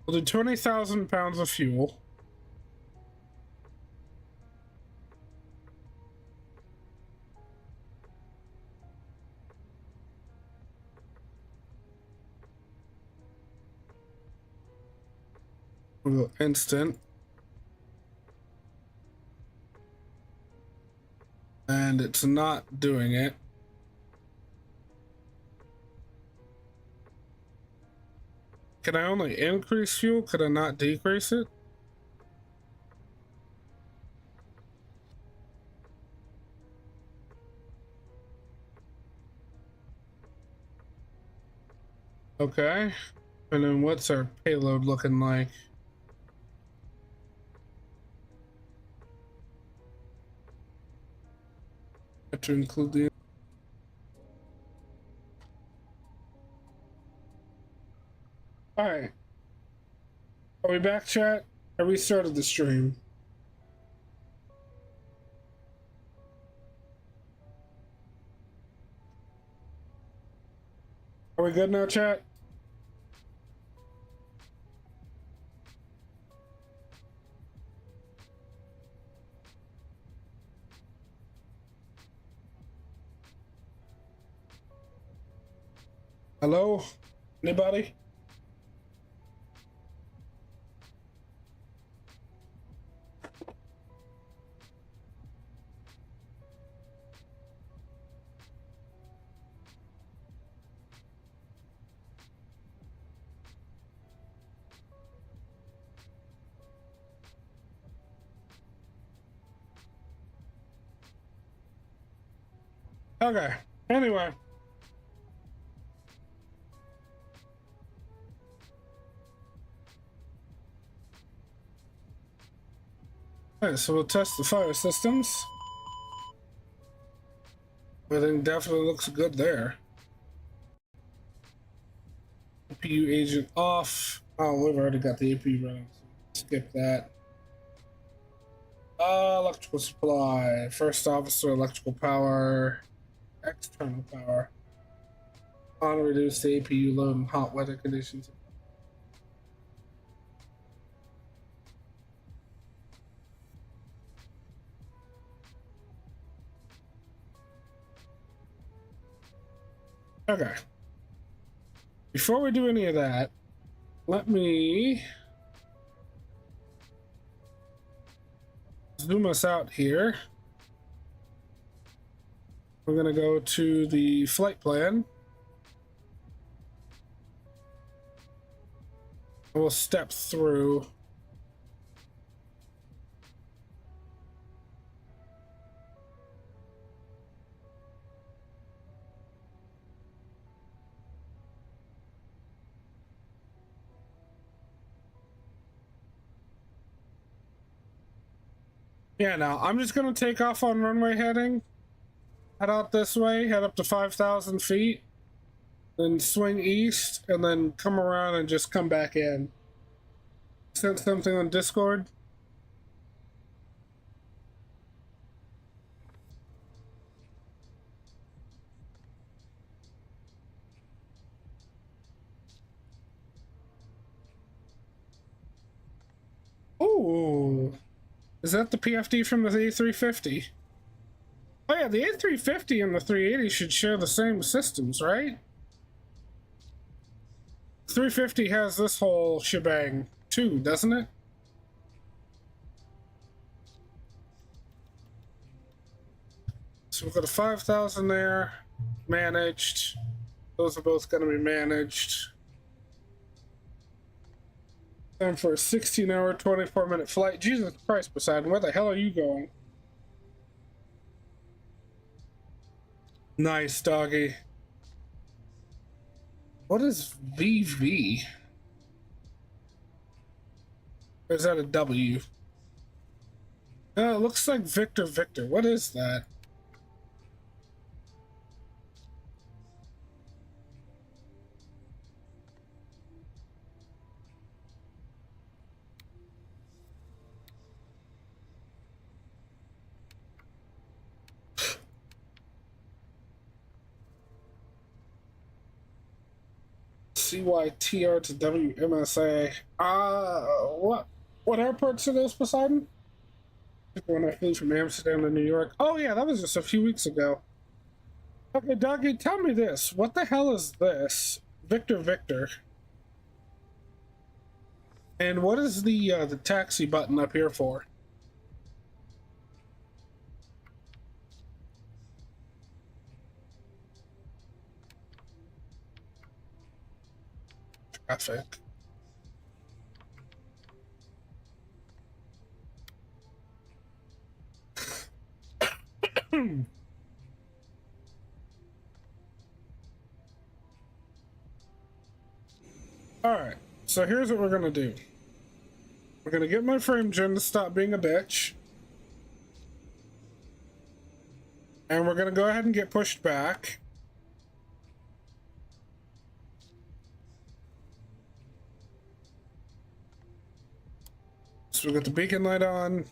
We'll do 20,000 pounds of fuel. We'll go instant. And it's not doing it. Can I only increase fuel? Could I not decrease it? Okay. And then what's our payload looking like? Have to include the... Alright. Are we back, chat? I restarted the stream. Are we good now, chat? Hello? Anybody? Okay. Anyway. Alright, so we'll test the fire systems. Everything definitely looks good there. APU agent off. Oh, we've already got the APU running. So skip that. Electrical supply. First officer, electrical power. External power. On reduce the APU load in hot weather conditions. Okay. Before we do any of that, let me zoom us out here. We're going to go to the flight plan. We'll step through. Yeah, now I'm just going to take off on runway heading. Head out this way, head up to 5,000 feet, then swing east, and then come around and just come back in. Sent something on Discord. Oh, is that the PFD from the A350? Oh yeah, the A350 and the 380 should share the same systems, right? 350 has this whole shebang too, doesn't it? So we've got a 5,000 there, managed. Those are both going to be managed. Time for a 16-hour, 24-minute flight. Jesus Christ, Poseidon, where the hell are you going? Nice, doggy. What is VV? Or is that a W? Oh, it looks like Victor Victor. What is that? CYTR to WMSA. What airports are those, Poseidon? When I flew from Amsterdam to New York. Oh yeah, that was just a few weeks ago. Okay, doggy, tell me this. What the hell is this? Victor Victor. And what is the taxi button up here for? Traffic. Alright, so here's what we're gonna do. We're gonna get my frame gen to stop being a bitch. And we're gonna go ahead and get pushed back. So we got the beacon light on.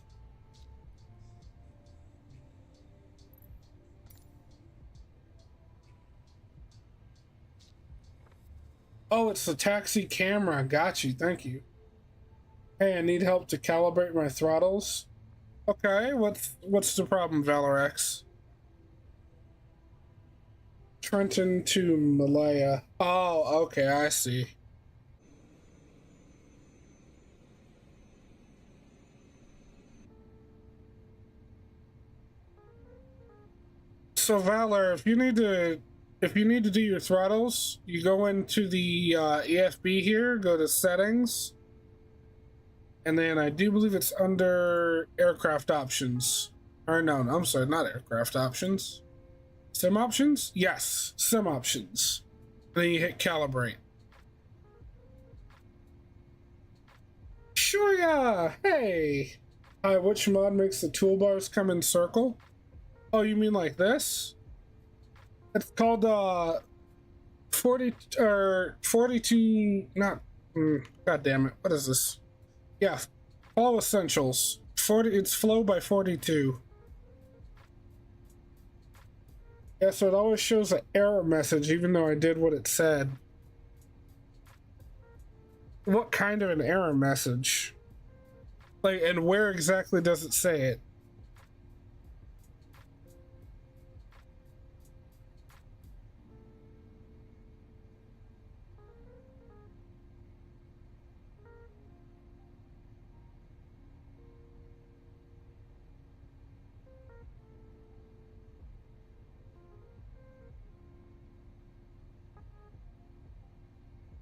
Oh, it's the taxi camera. Got you. Thank you. Hey, I need help to calibrate my throttles. Okay, what's the problem, Valorex? Trenton to Malaya. Oh, okay, I see. So Valor, if you need to do your throttles, you go into the EFB here, go to settings, and then I do believe it's under aircraft options. Or no, I'm sorry, not aircraft options. Sim options? Yes, sim options. And then you hit calibrate. Sure, yeah. Hey. Hi, which mod makes the toolbars come in circle? Oh, you mean like this? It's called 42, not god damn it. What is this? Yeah, Flow Essentials. It's Flow by 42. Yeah, so it always shows an error message even though I did what it said. What kind of an error message? Like, and where exactly does it say it?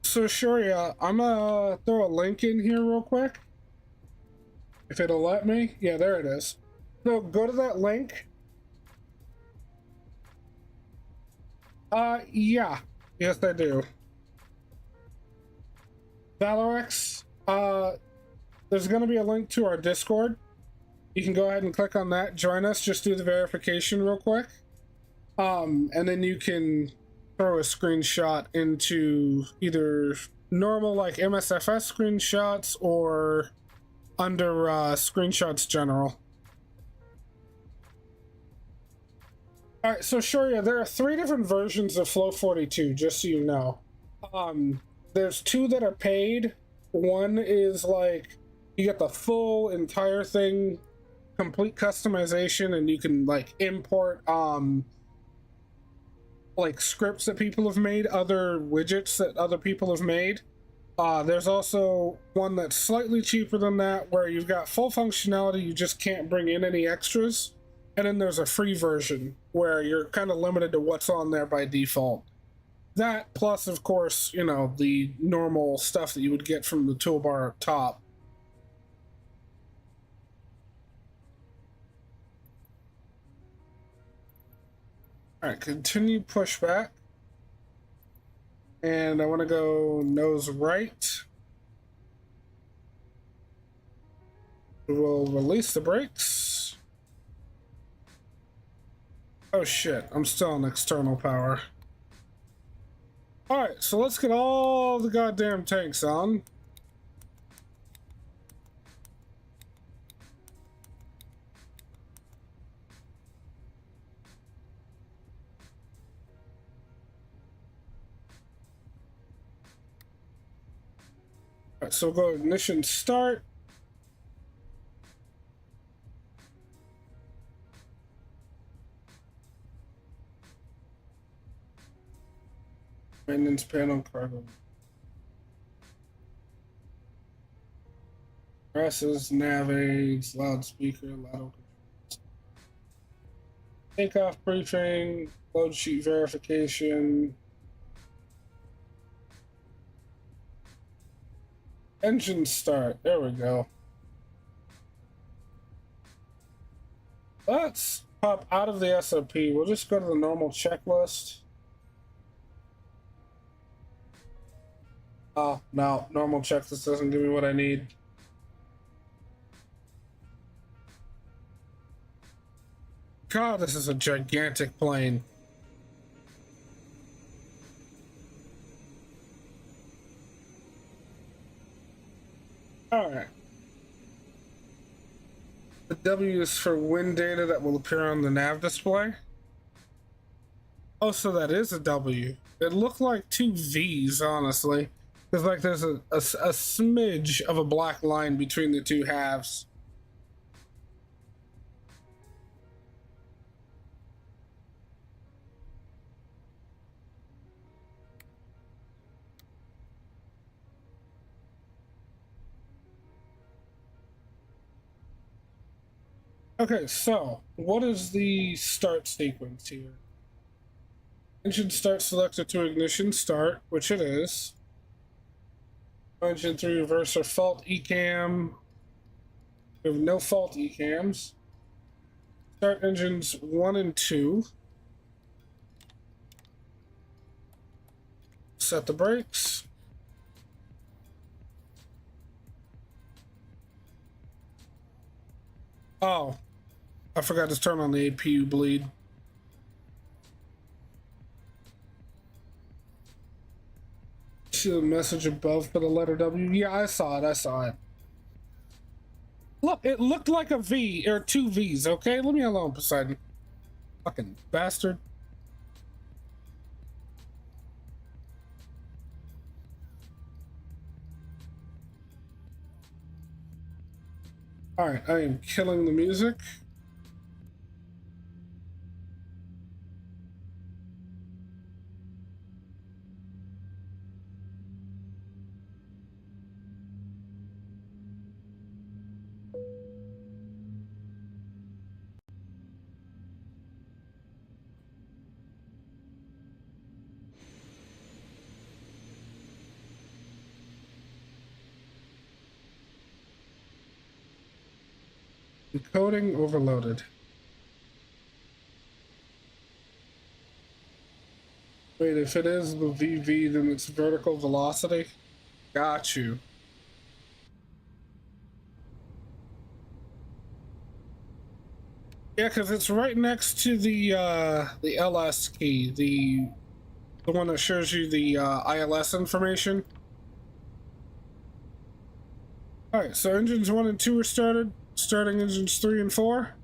So sure, yeah, I'm gonna throw a link in here real quick. If it'll let me. Yeah, there it is. So go to that link. Yeah. Yes, I do. Valorex, there's gonna be a link to our Discord. You can go ahead and click on that, join us, just do the verification real quick. And then you can throw a screenshot into either normal like MSFS screenshots or under screenshots general. All right, so sure, yeah, there are 3 different versions of Flow 42, just so you know. There's 2 that are paid. One is like you get the full entire thing, complete customization, and you can like import like scripts that people have made, other widgets that other people have made. There's also one that's slightly cheaper than that, where you've got full functionality, you just can't bring in any extras. And then there's a free version where you're kind of limited to what's on there by default. That plus, of course, you know, the normal stuff that you would get from the toolbar up top. All right, continue pushback. And I want to go nose right. We'll release the brakes. Oh shit, I'm still on external power. Alright, so let's get all the goddamn tanks on. Alright, so we'll go ignition start. Maintenance panel, cargo. Presses, nav aids, loudspeaker, ladder controls. Takeoff briefing, load sheet verification. Engine start, there we go. Let's pop out of the SOP. We'll just go to the normal checklist. Oh, no, normal checklist doesn't give me what I need. God, this is a gigantic plane. Alright. The W is for wind data that will appear on the nav display. Oh, so that is a W. It looked like 2 V's, honestly. Because like there's a smidge of a black line between the 2 halves. Okay, so what is the start sequence here? Engine start selected to ignition start, which it is. Engine 3 reverser fault ECAM. We have no fault ECAMs. Start engines 1 and 2. Set the brakes. Oh, I forgot to turn on the APU bleed. See the message above for the letter W? Yeah, I saw it. Look, it looked like a V, or 2 V's, okay? Leave me alone, Poseidon. Fucking bastard. Alright, I am killing the music. Encoding overloaded. Wait, if it is the VV, then it's vertical velocity? Got you. Yeah, because it's right next to the LS key, the one that shows you the ILS information. All right, so engines 1 and 2 are started. Starting engines 3 and 4.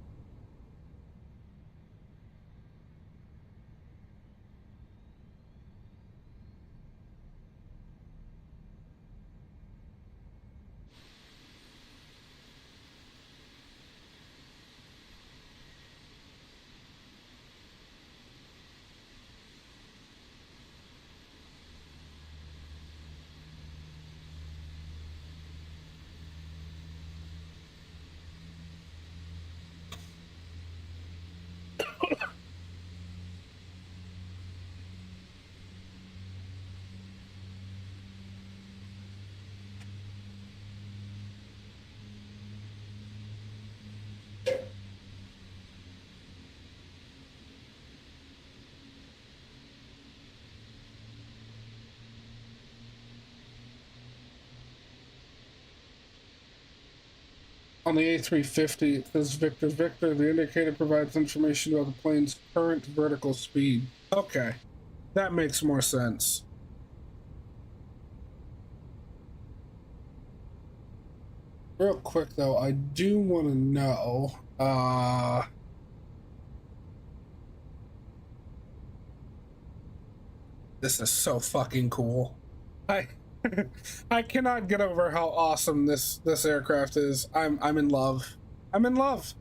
On the A350, it says Victor Victor. The indicator provides information about the plane's current vertical speed. Okay, that makes more sense. Real quick though, I do want to know, this is so fucking cool. I I cannot get over how awesome this aircraft is. I'm in love. I'm in love.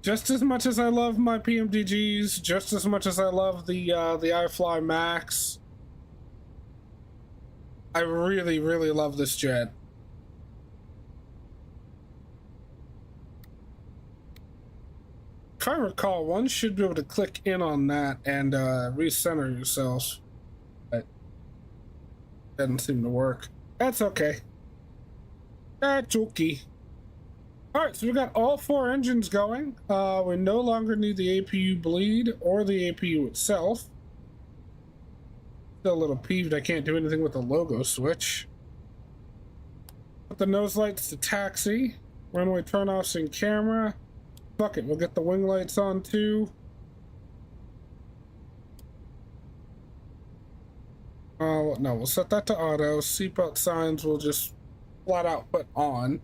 Just as much as I love my PMDGs, just as much as I love the iFly Max. I really, really love this jet. If I recall, one should be able to click in on that and recenter yourself. But doesn't seem to work. That's okay. That's okay. Alright, so we got all 4 engines going. We no longer need the APU bleed or the APU itself. Still a little peeved I can't do anything with the logo switch. Put the nose lights to taxi. Runway turnoffs in camera. Fuck it, we'll get the wing lights on too. No, we'll set that to auto. Seatbelt signs we'll just flat out put on.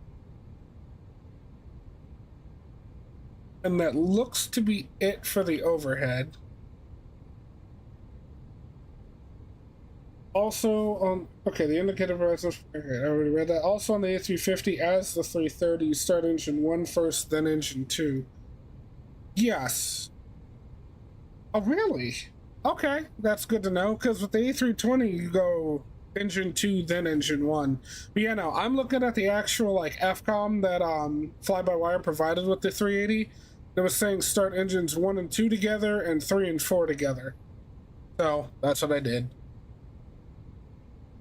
And that looks to be it for the overhead. Also on, okay, the indicator provides, okay, I already read that. Also on the A350, as the 330, you start engine 1 first, then engine 2. Yes. Oh, really? Okay, that's good to know, because with the A320, you go engine 2, then engine 1. But yeah, no, I'm looking at the actual, like, FCOM that Fly-by-Wire provided with the 380. It was saying start engines 1 and 2 together, and 3 and 4 together. So, that's what I did.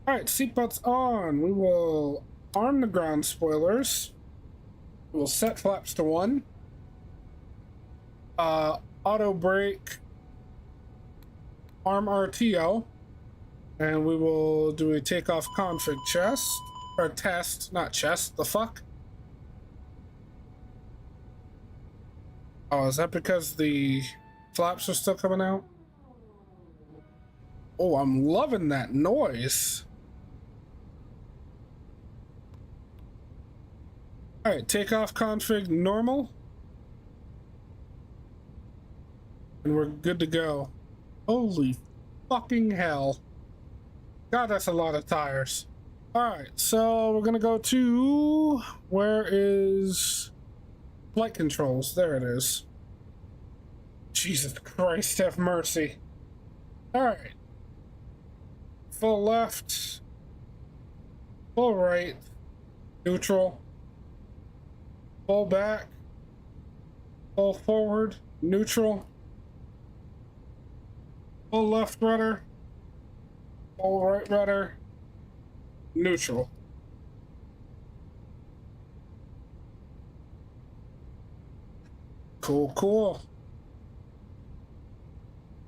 Alright, seatbelts on. We will arm the ground spoilers. We'll set flaps to 1. Auto brake. Arm RTO. And we will do a takeoff config chest. Or test, not chest, the fuck? Oh, is that because the flaps are still coming out? Oh, I'm loving that noise. Alright, takeoff config normal. And we're good to go. Holy fucking hell. God, that's a lot of tires. Alright, so we're gonna go to... Where is... Flight controls? There it is. Jesus Christ, have mercy. Alright. Full left. Full right. Neutral. Full back, full forward, neutral, full left rudder, full right rudder, neutral. Cool, cool.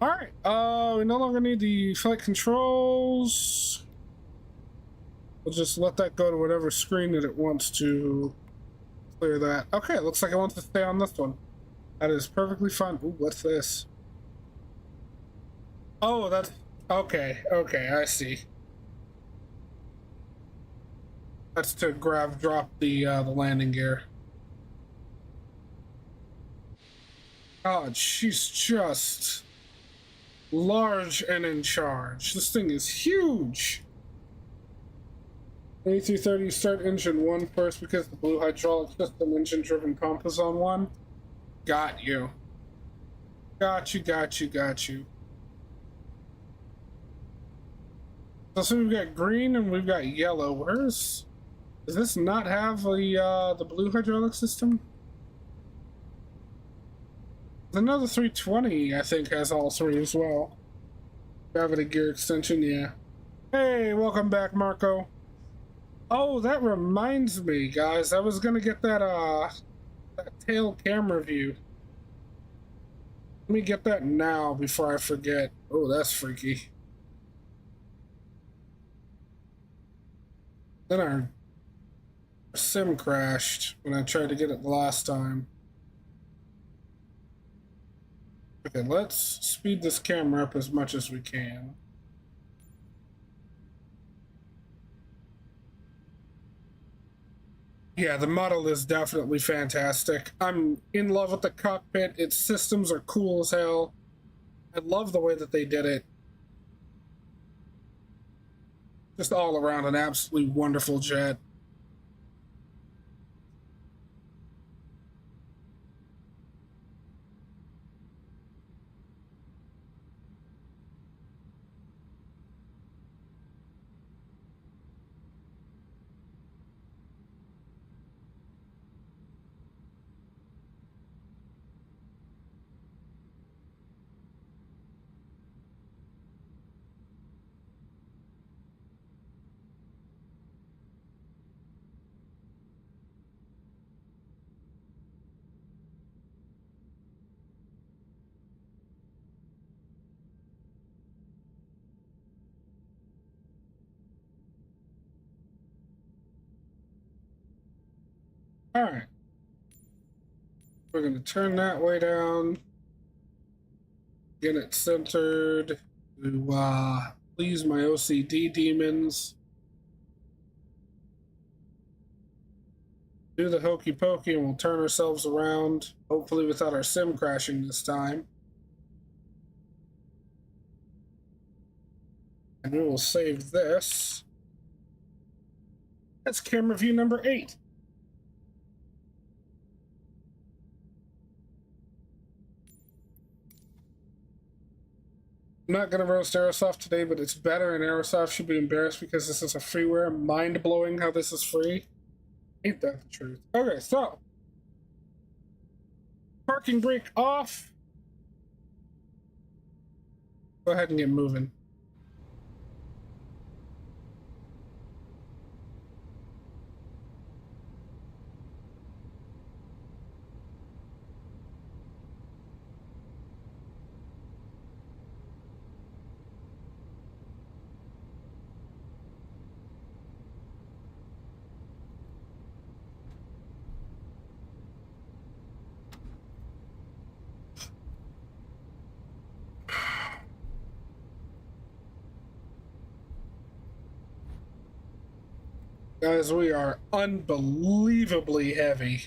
All right, we no longer need the flight controls. We'll just let that go to whatever screen that it wants to. Clear that. Okay, it looks like I want to stay on this one. That is perfectly fine. Ooh, what's this? Oh, that's... Okay, okay, I see. That's to drop the landing gear. God, she's just large and in charge. This thing is huge. A330, start engine 1 first because the blue hydraulic system engine driven pump is on 1. Got you. Got you, got you, got you. So we've got green and we've got yellow. Does this not have the blue hydraulic system? Another 320, I think, has all 3 as well. Gravity gear extension, yeah. Hey, welcome back, Marco. Oh, that reminds me, guys. I was gonna get that tail camera view. Let me get that now before I forget. Oh, that's freaky. Then our sim crashed when I tried to get it the last time. Okay, let's speed this camera up as much as we can. Yeah, the model is definitely fantastic. I'm in love with the cockpit. Its systems are cool as hell. I love the way that they did it. Just all around an absolutely wonderful jet. All right. We're going to turn that way down. Get it centered to please my OCD demons. Do the hokey pokey and we'll turn ourselves around, hopefully without our sim crashing this time. And we will save this. That's camera view number 8. I'm not going to roast Aerosoft today, but it's better, and Aerosoft should be embarrassed because this is a freeware. Mind-blowing how this is free. Ain't that the truth? Okay, so. Parking brake off. Go ahead and get moving. Guys, we are unbelievably heavy.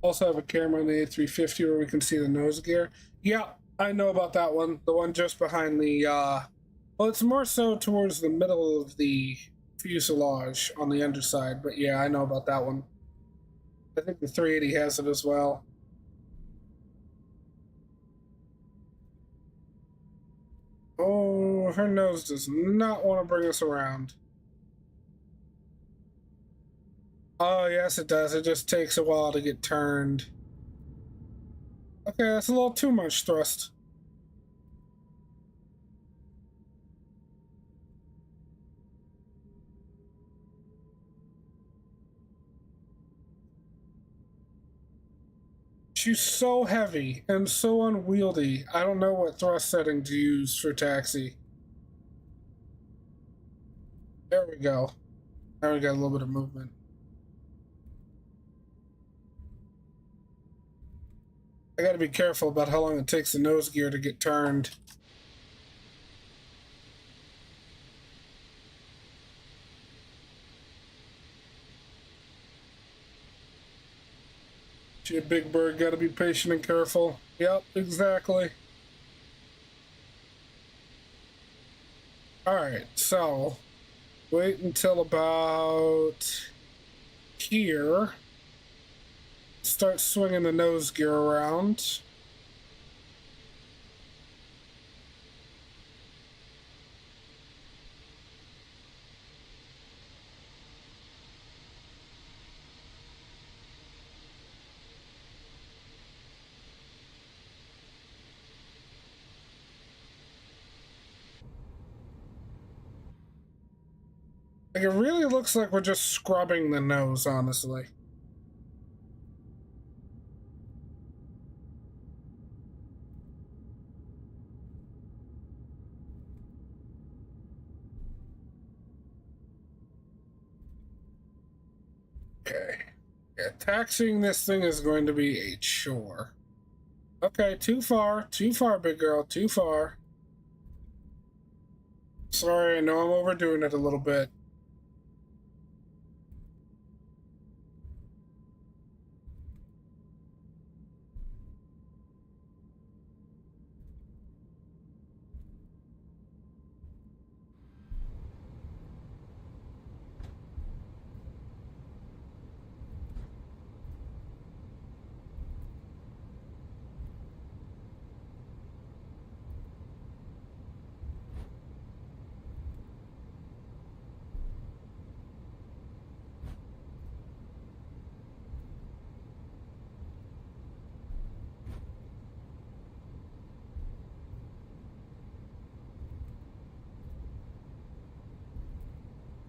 Also have a camera on the A350 where we can see the nose gear. Yeah, I know about that one. The one just behind the, well, it's more so towards the middle of the fuselage on the underside, but yeah, I know about that one. I think the 380 has it as well. Oh, her nose does not want to bring us around. Oh, yes, it does. It just takes a while to get turned. Okay, that's a little too much thrust. She's so heavy and so unwieldy. I don't know what thrust setting to use for taxi. There we go. Now we got a little bit of movement. I gotta be careful about how long it takes the nose gear to get turned. You big bird, gotta be patient and careful. Yep, exactly. Alright, so wait until about here. Start swinging the nose gear around. Like, it really looks like we're just scrubbing the nose, honestly. Okay. Yeah, taxiing this thing is going to be a chore. Okay, too far, big girl, too far. Sorry, I know I'm overdoing it a little bit.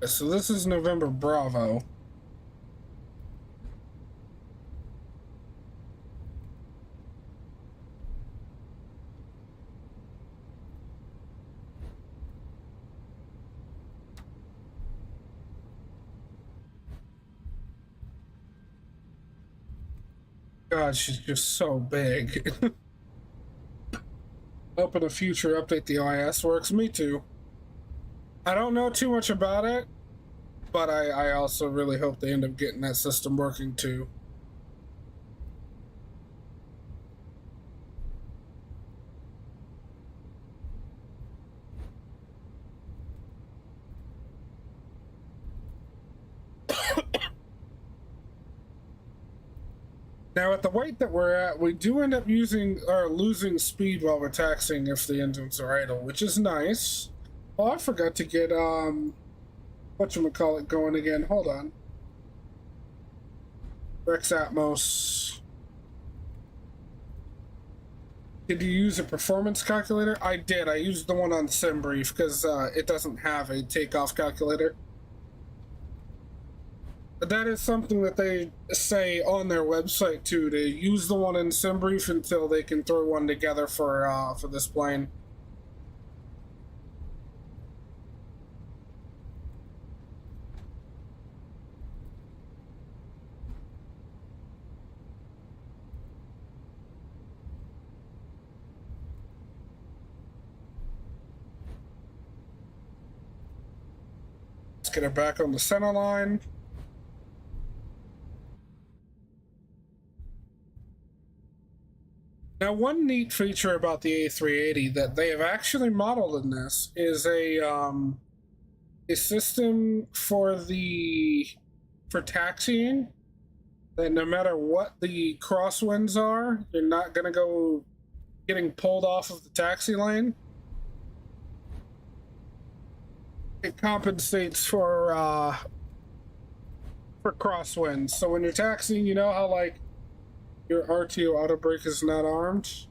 So this is November Bravo. God, she's just so big. Hope in a future update the OIS works. Me too. I don't know too much about it, but I also really hope they end up getting that system working too. Now, at the weight that we're at, we do end up using or losing speed while we're taxiing if the engines are idle, which is nice. Oh, I forgot to get whatchamacallit going again. Hold on. Rex Atmos. Did you use a performance calculator? I did. I used the one on SimBrief because it doesn't have a takeoff calculator. That is something that they say on their website too. To use the one in SimBrief until they can throw one together for this plane. Let's get her back on the center line. Now, one neat feature about the A380 that they have actually modeled in this is a system for taxiing, that no matter what the crosswinds are, you're not going to go getting pulled off of the taxi lane. It compensates for crosswinds. So when you're taxiing, you know how like your RTO auto brake is not armed?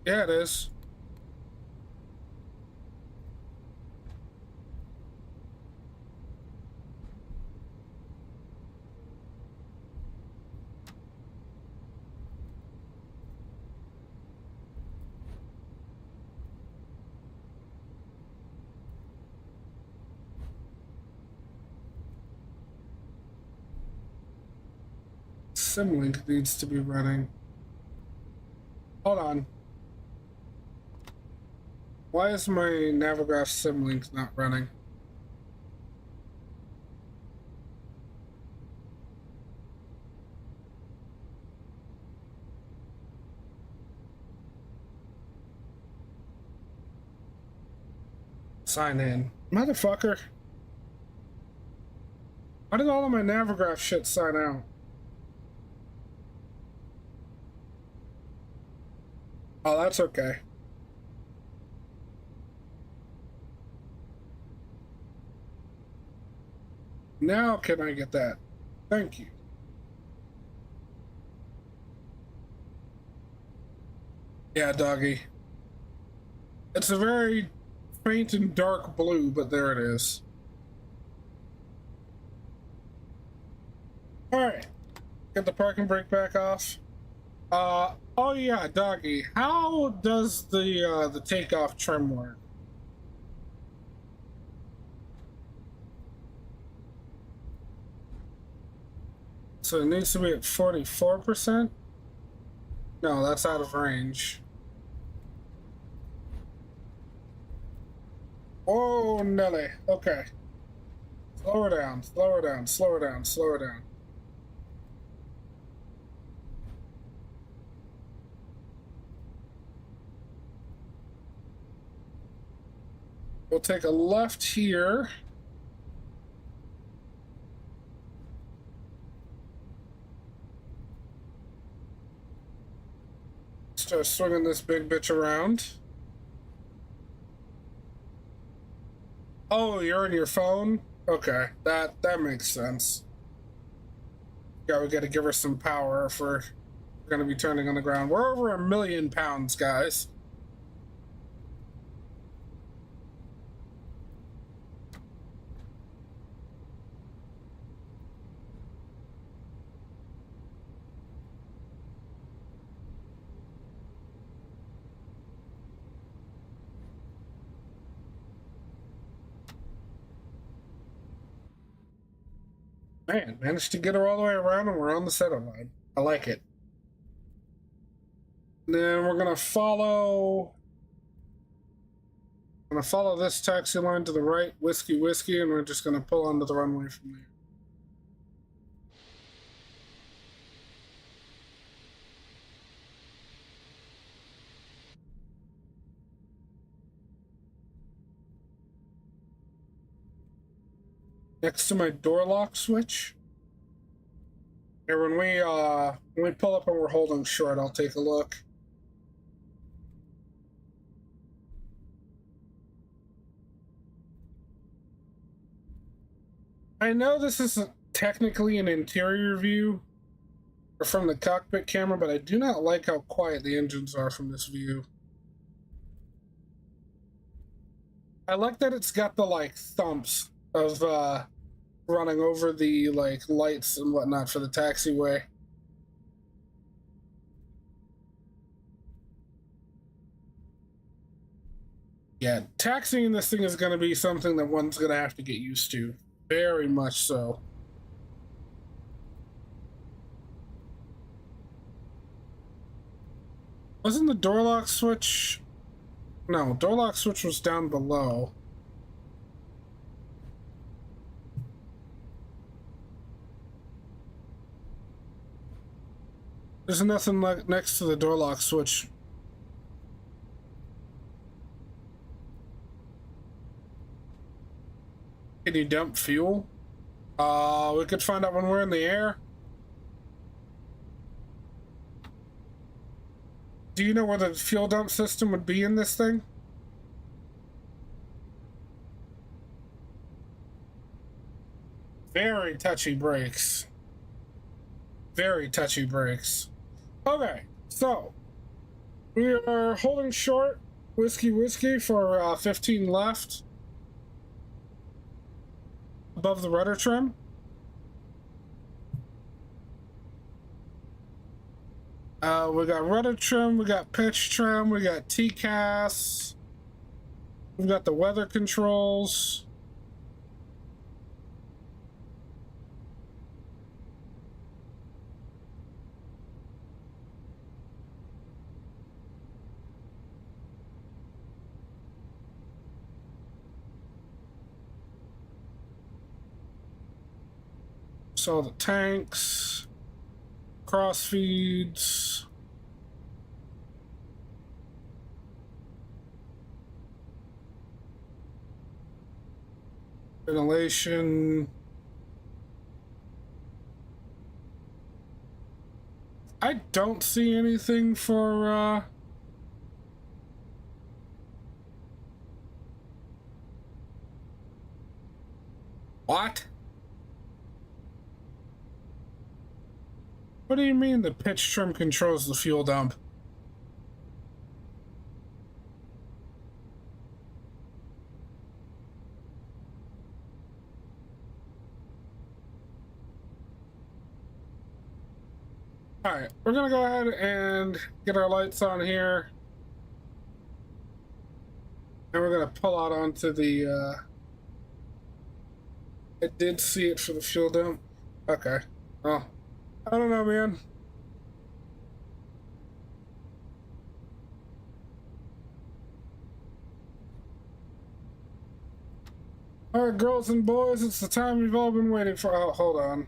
Yeah, it is. Symlink needs to be running. Hold on. Why is my Navigraph Symlink not running? Sign in. Motherfucker. Why did all of my Navigraph shit sign out? Oh, that's okay. Now can I get that? Thank you. Yeah, doggy. It's a very faint and dark blue, but there it is. Alright. Get the parking brake back off. Oh yeah, doggy. How does the takeoff trim work? So it needs to be at 44%? No, that's out of range. Oh, Nelly. Okay. Slow her down, slow her down, slow her down, slow her down. We'll take a left here. Start swinging this big bitch around. Oh, you're on your phone? Okay, that makes sense. Yeah, we gotta give her some power if we're gonna be turning on the ground. We're over 1,000,000 pounds, guys. Man, managed to get her all the way around and we're on the center line. I like it. And then we're gonna follow this taxi line to the right, whiskey, and we're just gonna pull onto the runway from there. Next to my door lock switch. Here, when we pull up and we're holding short, I'll take a look. I know this isn't technically an interior view or from the cockpit camera, but I do not like how quiet the engines are from this view. I like that it's got the like thumps of running over the like lights and whatnot for the taxiway. Yeah, taxiing this thing is going to be something that one's going to have to get used to. Very much so. Wasn't the door lock switch? No, door lock switch was down below. There's nothing next to the door lock switch. Can you dump fuel? We could find out when we're in the air. Do you know where the fuel dump system would be in this thing? Very touchy brakes. Very touchy brakes. Okay, so we are holding short, whiskey for 15 left. Above the rudder trim. We got rudder trim, we got pitch trim, we got TCAS. We've got the weather controls. So the tanks, cross feeds. Ventilation. I don't see anything for, what? What do you mean the pitch trim controls the fuel dump? Alright, we're gonna go ahead and get our lights on here. And we're gonna pull out onto the, I did see it for the fuel dump. Okay. Oh. I don't know, man. Alright, girls and boys, it's the time we've all been waiting for. Oh, hold on.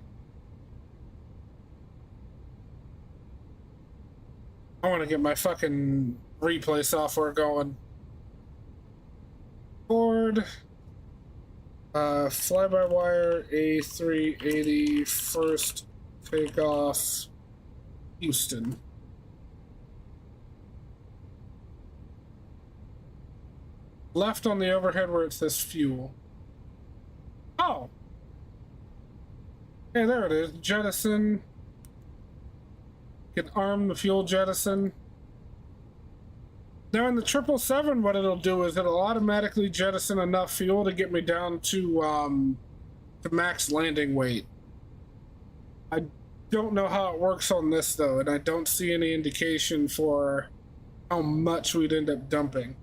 I want to get my fucking replay software going. Board. Fly-by-wire A380 first takeoff Houston. Left on the overhead where it says fuel. Oh! Hey, there it is. Jettison. Can arm the fuel jettison. Now in the 777, what it'll do is it'll automatically jettison enough fuel to get me down to max landing weight. I don't know how it works on this though, and I don't see any indication for how much we'd end up dumping.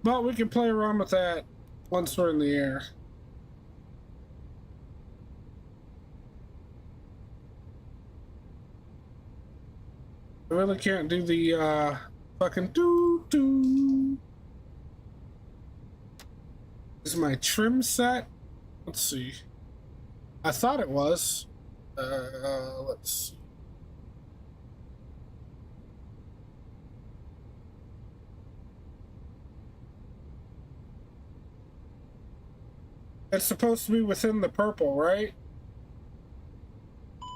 But we can play around with that once we're in the air. I really can't do the fucking doo-doo. Is my trim set? Let's see. I thought it was. Let's see. It's supposed to be within the purple, right?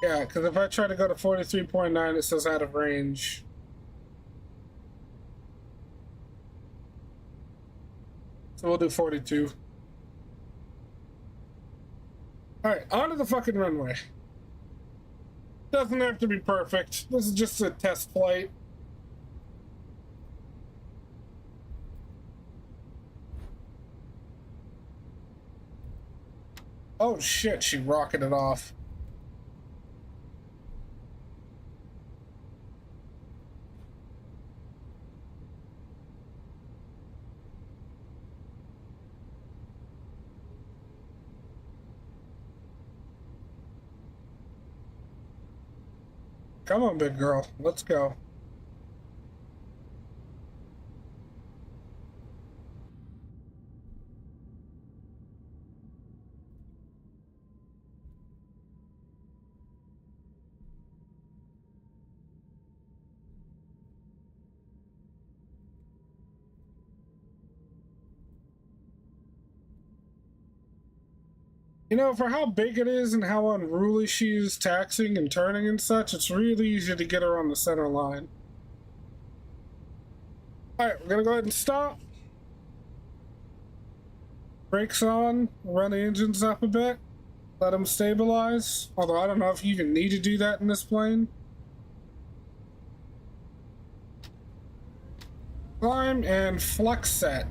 Yeah, because if I try to go to 43.9, it says out of range. So we'll do 42. Alright, onto the fucking runway. Doesn't have to be perfect. This is just a test flight. Oh shit, she rocketed off. Come on, big girl. Let's go. You know, for how big it is and how unruly she is taxing and turning and such, it's really easy to get her on the center line. Alright, we're gonna go ahead and stop. Brakes on, run the engines up a bit, let them stabilize. Although I don't know if you even need to do that in this plane. Climb and flex set.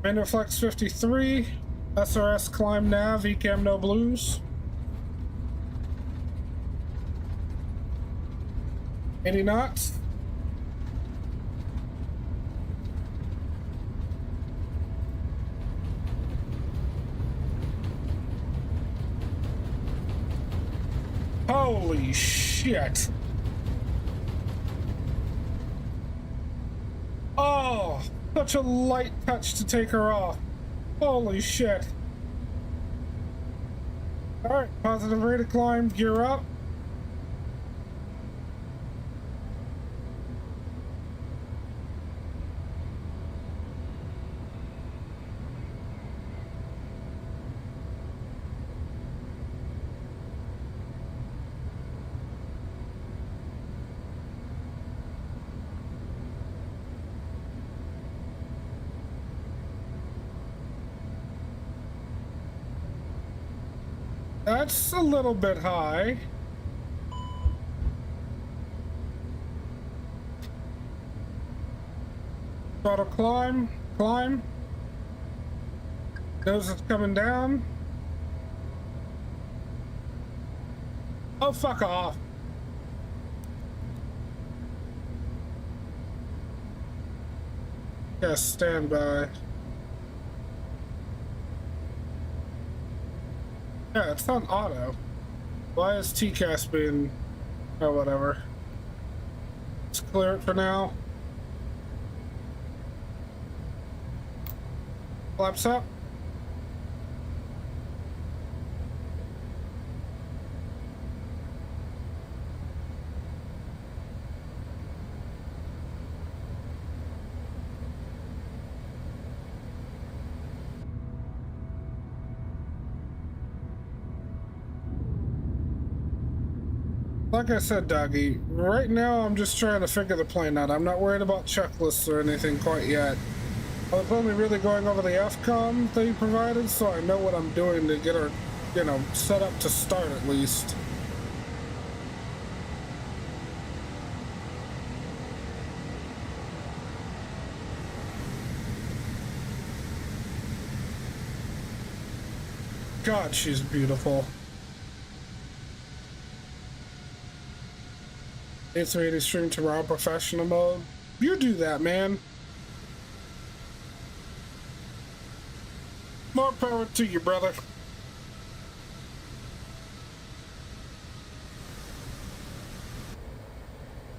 Manual flex 53, SRS climb nav, ECAM no blues. 80 knots. Holy shit. Oh, such a light touch to take her off. Holy shit. All right, positive rate of climb, gear up. That's a little bit high. Throttle climb, climb. Nose is coming down. Oh, fuck off. Yes, stand by. Yeah, it's on auto. Why is TCAS being... Oh, whatever. Let's clear it for now. Flaps up. Like I said, Doggy, right now I'm just trying to figure the plane out. I'm not worried about checklists or anything quite yet. I was only really going over the FCOM that you provided, so I know what I'm doing to get her, you know, set up to start at least. God, she's beautiful. A380 stream tomorrow, professional mode. You do that, man. More power to you, brother.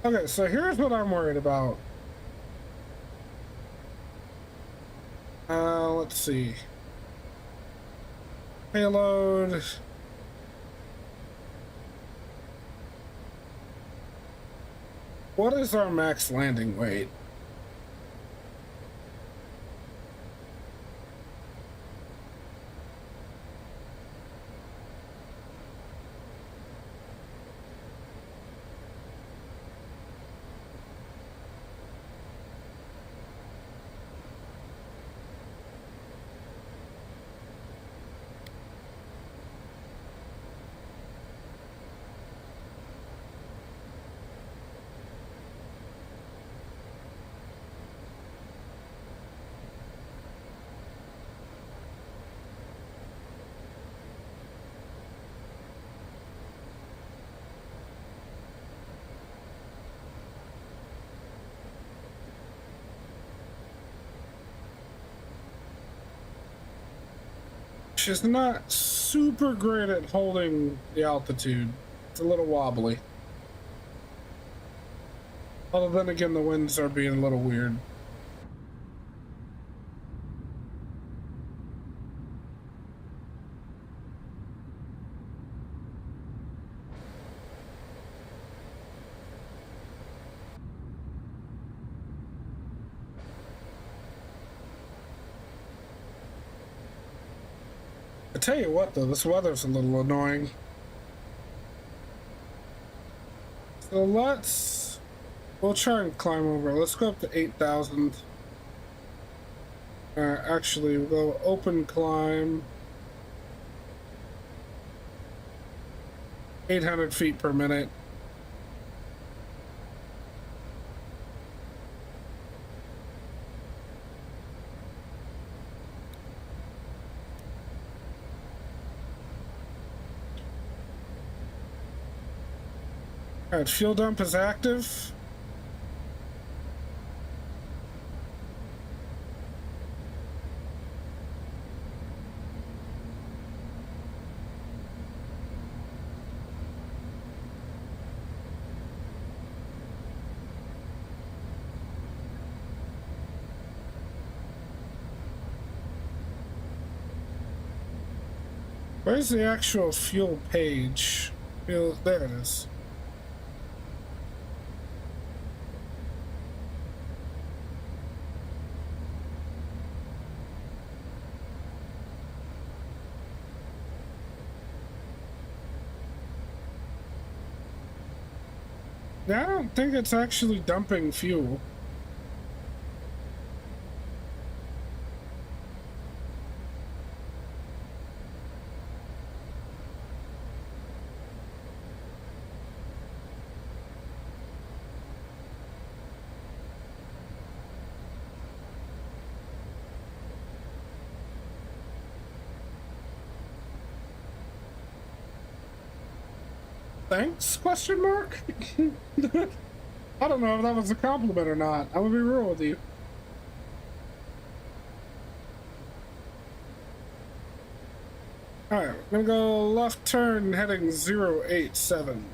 Okay, so here's what I'm worried about. Let's see. Payload. What is our max landing weight? She's not super great at holding the altitude. It's a little wobbly. Although then again, the winds are being a little weird. I tell you what though, this weather's a little annoying. So we'll try and climb over. Let's go up to 8,000. Actually, we'll go open climb. 800 feet per minute. All right, fuel dump is active. Where's the actual fuel page? Fuel, there it is. Yeah, I don't think it's actually dumping fuel. Thanks? Question mark? I don't know if that was a compliment or not. I'm gonna be real with you. Alright, we're gonna go left turn heading 087.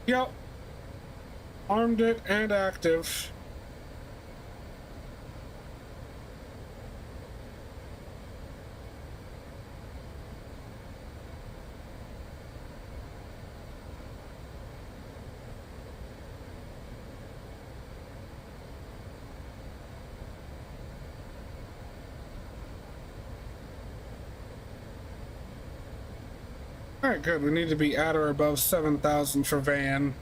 Yep. Armed it and active. Alright, good. We need to be at or above 7,000 for van.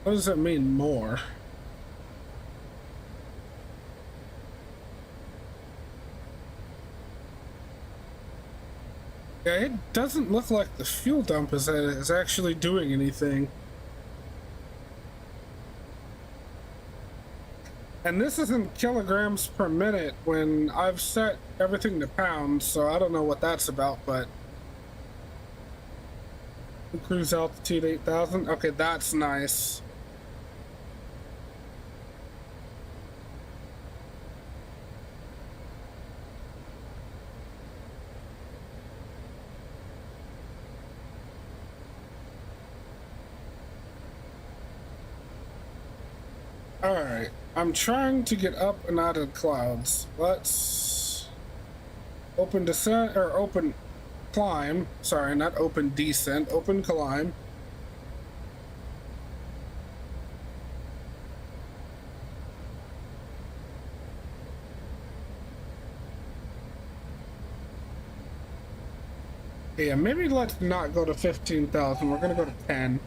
What does that mean, more? Yeah, it doesn't look like the fuel dump is actually doing anything. And this is in kilograms per minute when I've set everything to pounds, so I don't know what that's about, but... Cruise altitude 8,000? Okay, that's nice. Alright, I'm trying to get up and out of the clouds. Let's open descent, or open climb. Sorry, not open descent, open climb. Yeah, maybe let's not go to 15,000. We're gonna go to 10.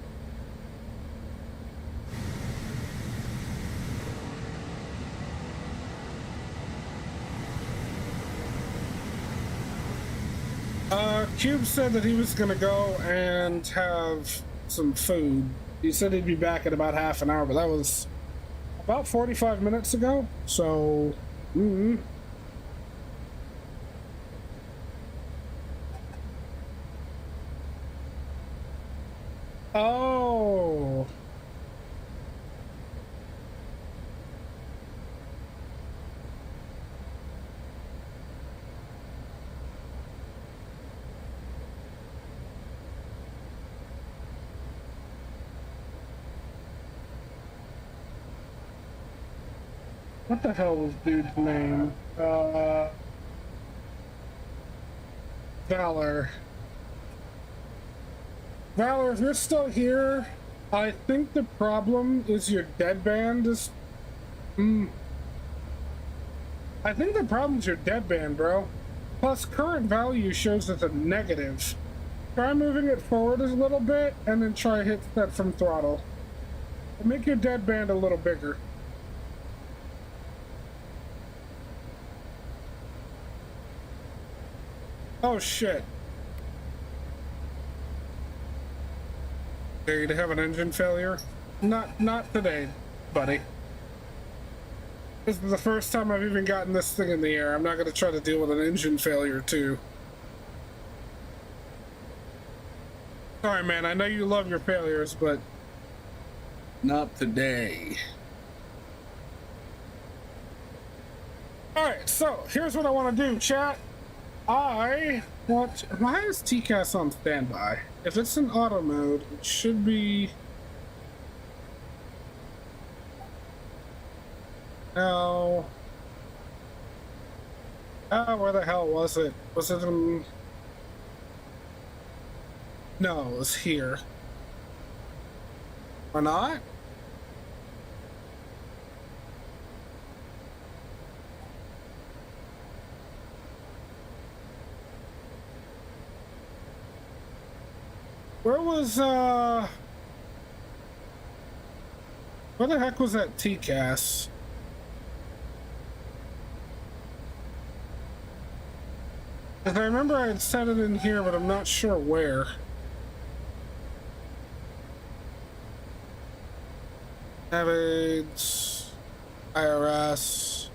Cube said that he was gonna go and have some food. He said he'd be back in about half an hour, but that was about 45 minutes ago, so... Oh! What the hell was dude's name? Valor. Valor, if you're still here, I think the problem is your deadband is... I think the problem is your deadband, bro. Plus, current value shows as a negative. Try moving it forward a little bit, and then try hit that from throttle. Make your deadband a little bigger. Oh shit. Did you have an engine failure? Not today, buddy. This is the first time I've even gotten this thing in the air. I'm not gonna try to deal with an engine failure too. Sorry man, I know you love your failures, but not today. All right, so here's what I want to do, chat. I want. Why is TCAS on standby? If it's in auto mode, it should be. No. Ah, where the hell was it? Was it in? No, it was here. Or not? Where was where the heck was that TCAS? Because I remember I had set it in here, but I'm not sure where. Navigate, IRS.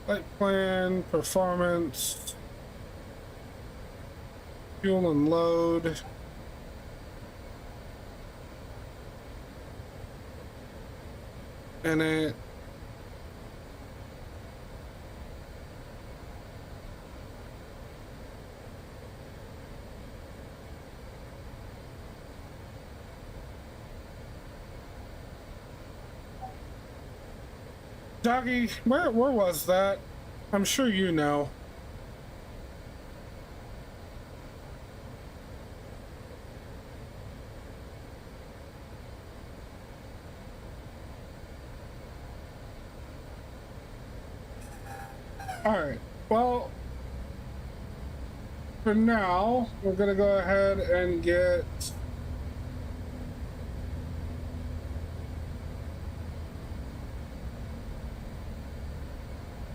Light plan, performance, fuel and load. And it. Doggy, where was that? I'm sure you know. Alright, well, for now, we're gonna go ahead and get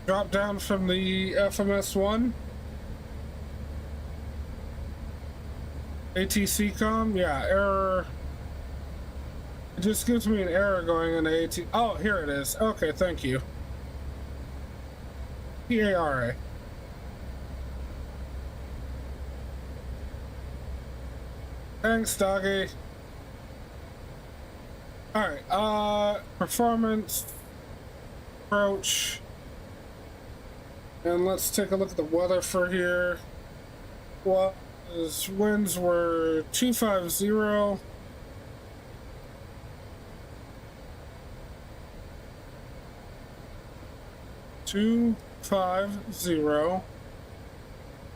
drop down from the FMS1 ATC-COM. Yeah, error. It just gives me an error going into AT. Oh, here it is. Okay, thank you. PARA. Thanks, doggy. Alright, performance, approach, and let's take a look at the weather for here. Well, winds were 250.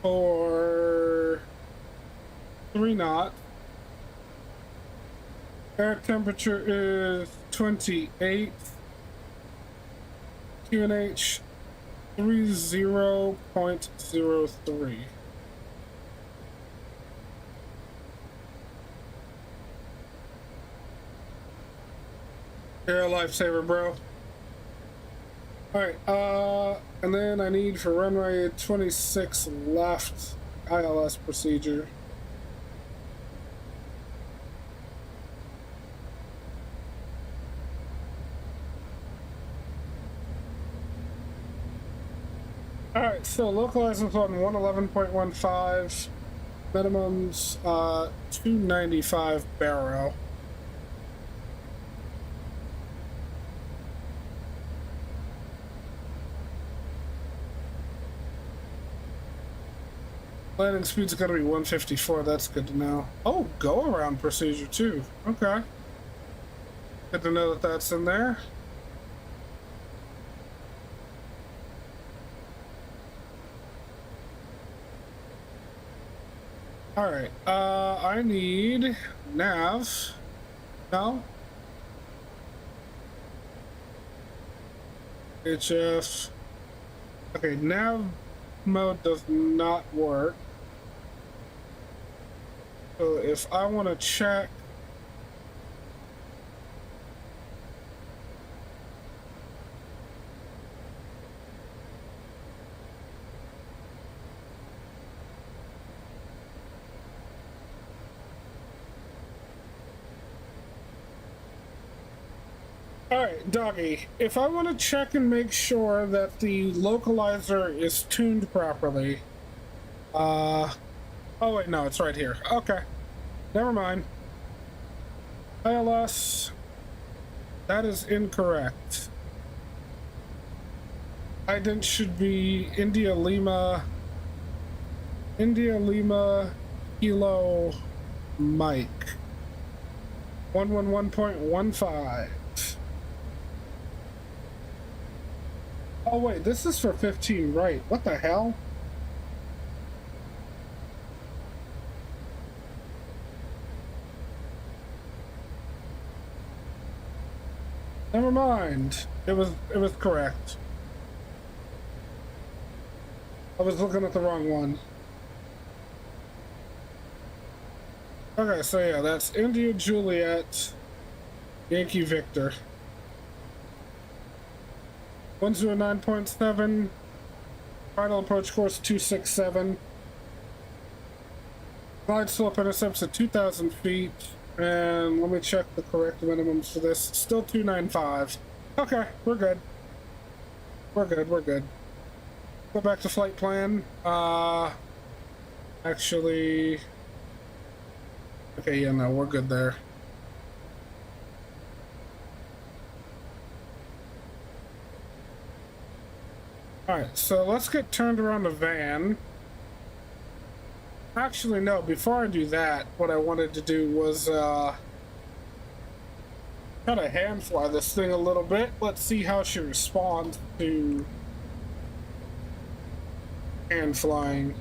For 3 knots. Air temperature is 28. QNH 30.03. You're a lifesaver, bro. Alright, and then I need for runway 26 left ILS procedure. Alright, so localizing on 111.15, minimums 295 baro. Landing speed's gotta be 154, that's good to know. Oh, go around procedure too. Okay. Good to know that that's in there. Alright, I need nav. No? HF. Okay, nav mode does not work. So if I want to check Alright, doggy, if I want to check and make sure that the localizer is tuned properly, oh wait, no, it's right here. Okay, never mind. ILS. That is incorrect. Trident should be India Lima Kilo Mike 111.15. Oh wait, this is for 15, right? What the hell? Never mind. It was correct. I was looking at the wrong one. Okay, so yeah, that's India Juliet, Yankee Victor. 109.7. Final approach course 267. Glide slope intercepts at 2,000 feet. And let me check the correct minimums for this. Still 295. Okay, we're good. We're good. Go back to flight plan. Actually... Okay, yeah, no, we're good there. Alright, so let's get turned around the van. Actually, no, before I do that, what I wanted to do was, try to hand fly this thing a little bit. Let's see how she responds to hand flying.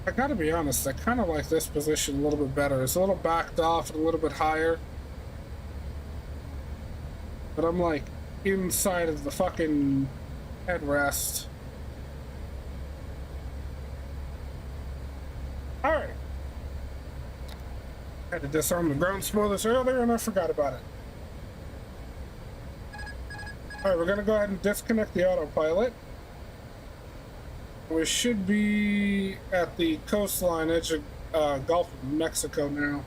I gotta be honest, I kind of like this position a little bit better. It's a little backed off and a little bit higher. But I'm like inside of the fucking headrest. Alright. Had to disarm the ground spoilers earlier and I forgot about it. Alright, we're gonna go ahead and disconnect the autopilot. We should be at the coastline edge of Gulf of Mexico now.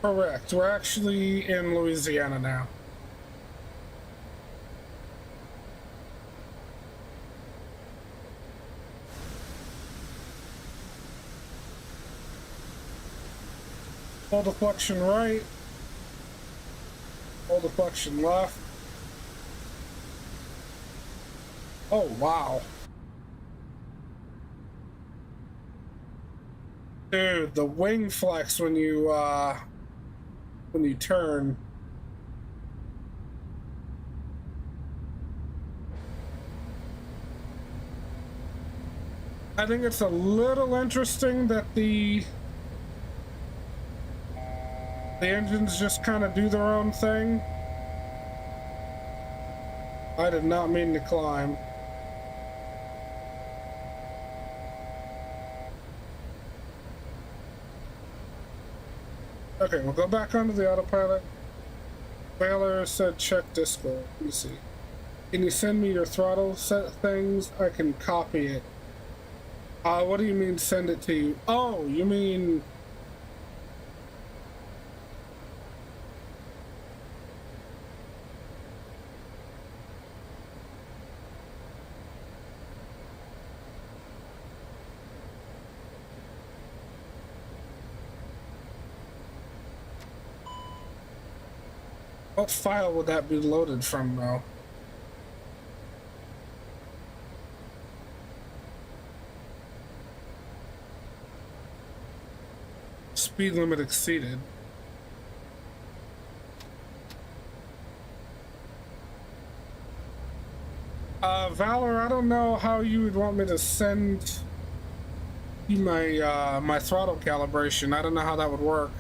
Correct. We're actually in Louisiana now. Full deflection right. Full deflection left. Oh, wow. Dude, the wing flex when you turn. I think it's a little interesting that the engines just kind of do their own thing. I did not mean to climb. Okay, we'll go back onto the autopilot. Baylor said check Discord. Let me see. Can you send me your throttle set things? I can copy it. What do you mean send it to you? Oh, you mean... What file would that be loaded from, though? Speed limit exceeded. Valor, I don't know how you would want me to send you my my throttle calibration. I don't know how that would work.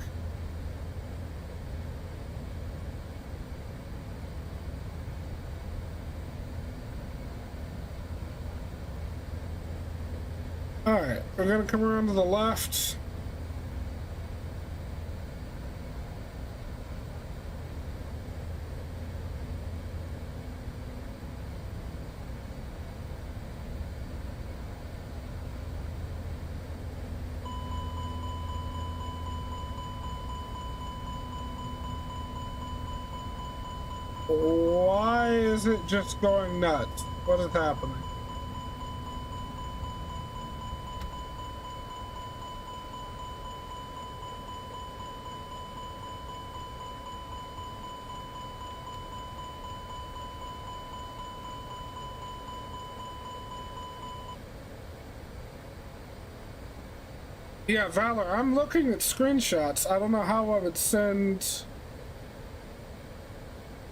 Alright, we're gonna come around to the left. Why is it just going nuts? What is happening? Yeah, Valor, I'm looking at screenshots. I don't know how I would send...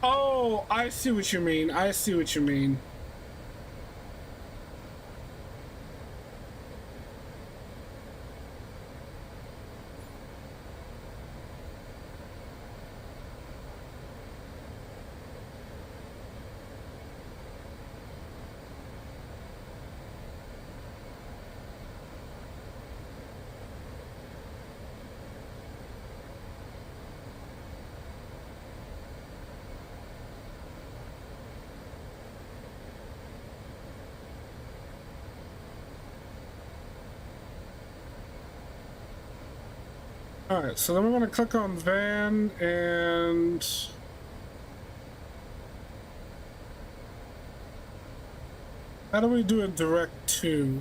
Oh, I see what you mean. I see what you mean. Alright, so then we're going to click on Van and... How do we do a direct to?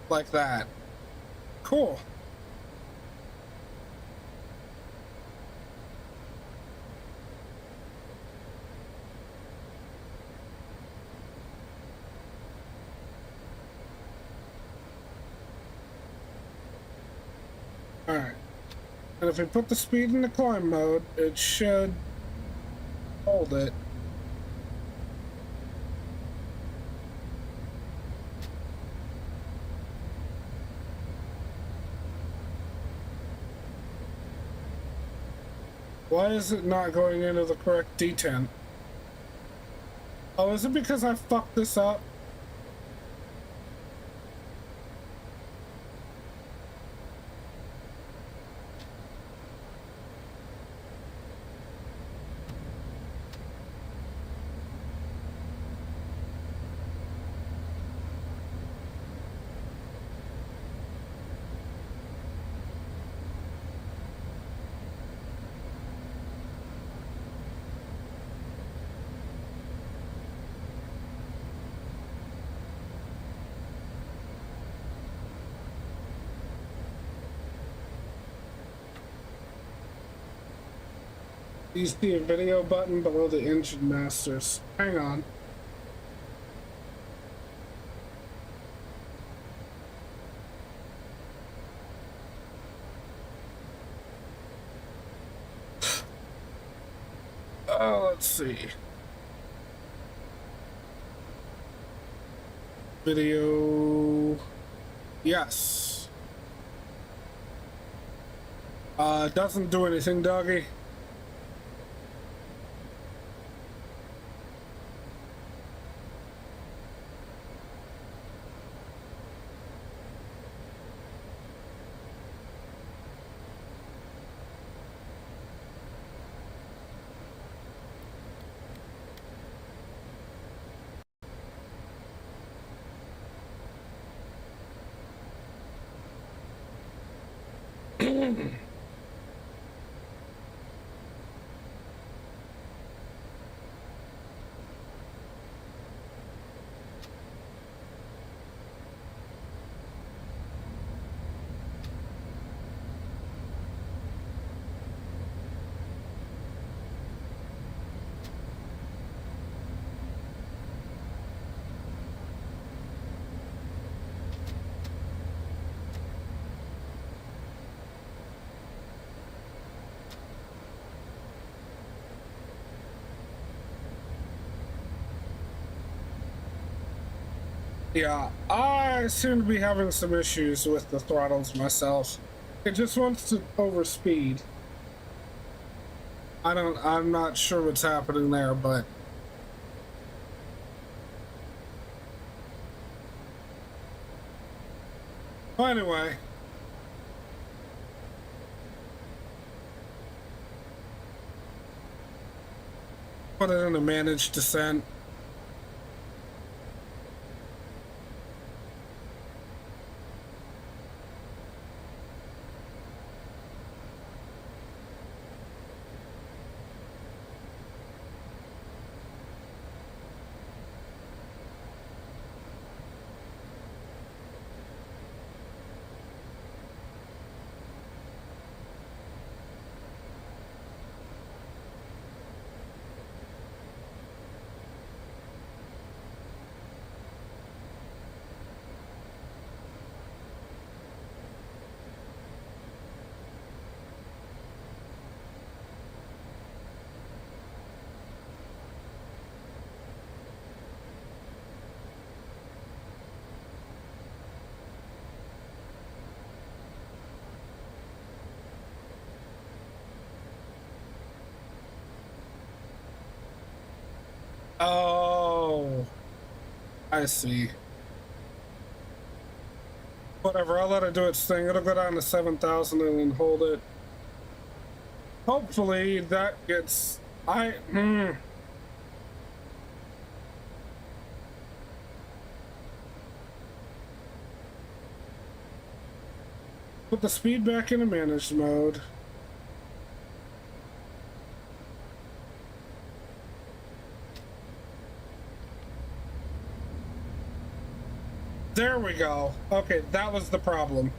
Like that. Cool. Alright. And if we put the speed in the climb mode, it should hold it. Why is it not going into the correct detent? Oh, is it because I fucked this up? You see a video button below the engine masters. Hang on. Let's see. Video. Yes. Doesn't do anything, doggy. Yeah, I seem to be having some issues with the throttles myself. It just wants to overspeed. I'm not sure what's happening there, but... Well, anyway. Put it in a managed descent. Oh, I see. Whatever, I'll let it do its thing. It'll go down to 7,000 and then hold it. Hopefully that gets... Put the speed back into managed mode. There we go. Okay, that was the problem.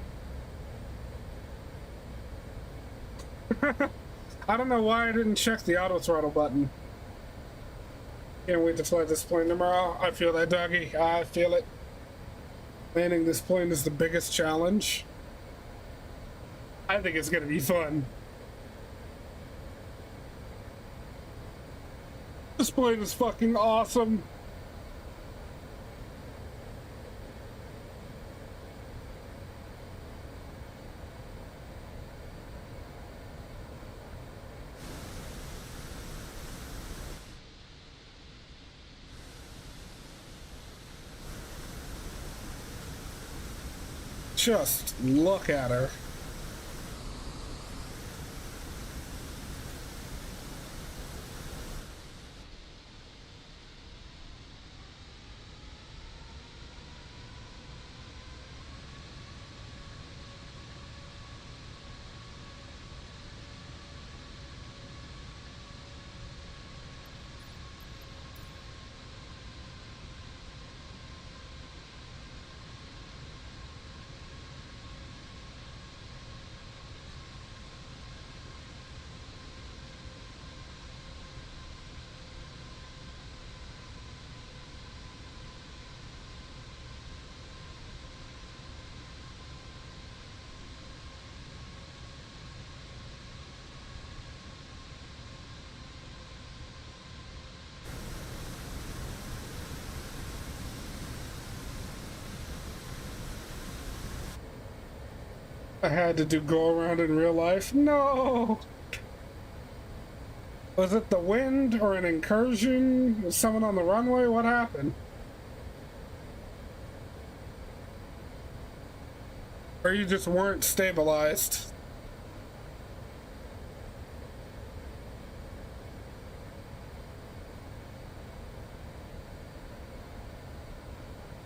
I don't know why I didn't check the auto throttle button. Can't wait to fly this plane tomorrow. I feel that, doggy. I feel it. Landing this plane is the biggest challenge. I think it's gonna be fun. This plane is fucking awesome. Just look at her. I had to do go around in real life. No! Was it the wind or an incursion? Was someone on the runway? What happened? Or you just weren't stabilized?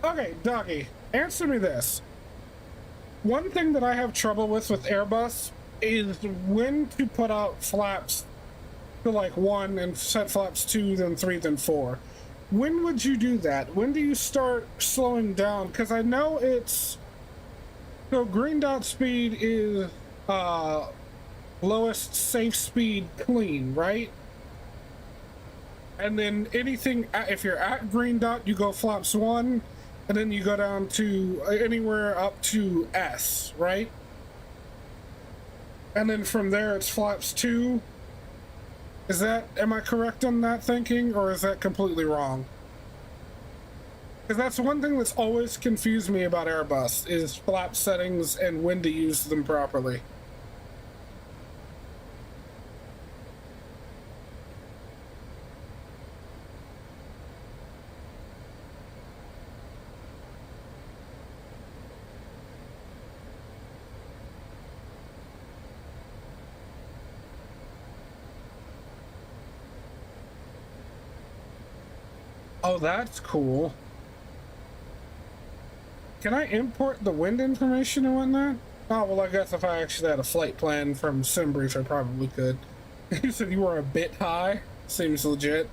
Okay, doggy, answer me this. One thing that I have trouble with Airbus is when to put out flaps to like 1 and set flaps 2, then 3, then 4. When would you do that? When do you start slowing down? Because I know it's... So green dot speed is lowest safe speed clean, right? And then anything, if you're at green dot, you go flaps 1. And then you go down to anywhere up to S, right? And then from there it's flaps 2. Is that, am I correct on that thinking, or is that completely wrong? Because that's one thing that's always confused me about Airbus, is flap settings and when to use them properly. Oh, that's cool. Can I import the wind information and whatnot? Oh, well, I guess if I actually had a flight plan from SimBrief, I probably could. You said you were a bit high? Seems legit.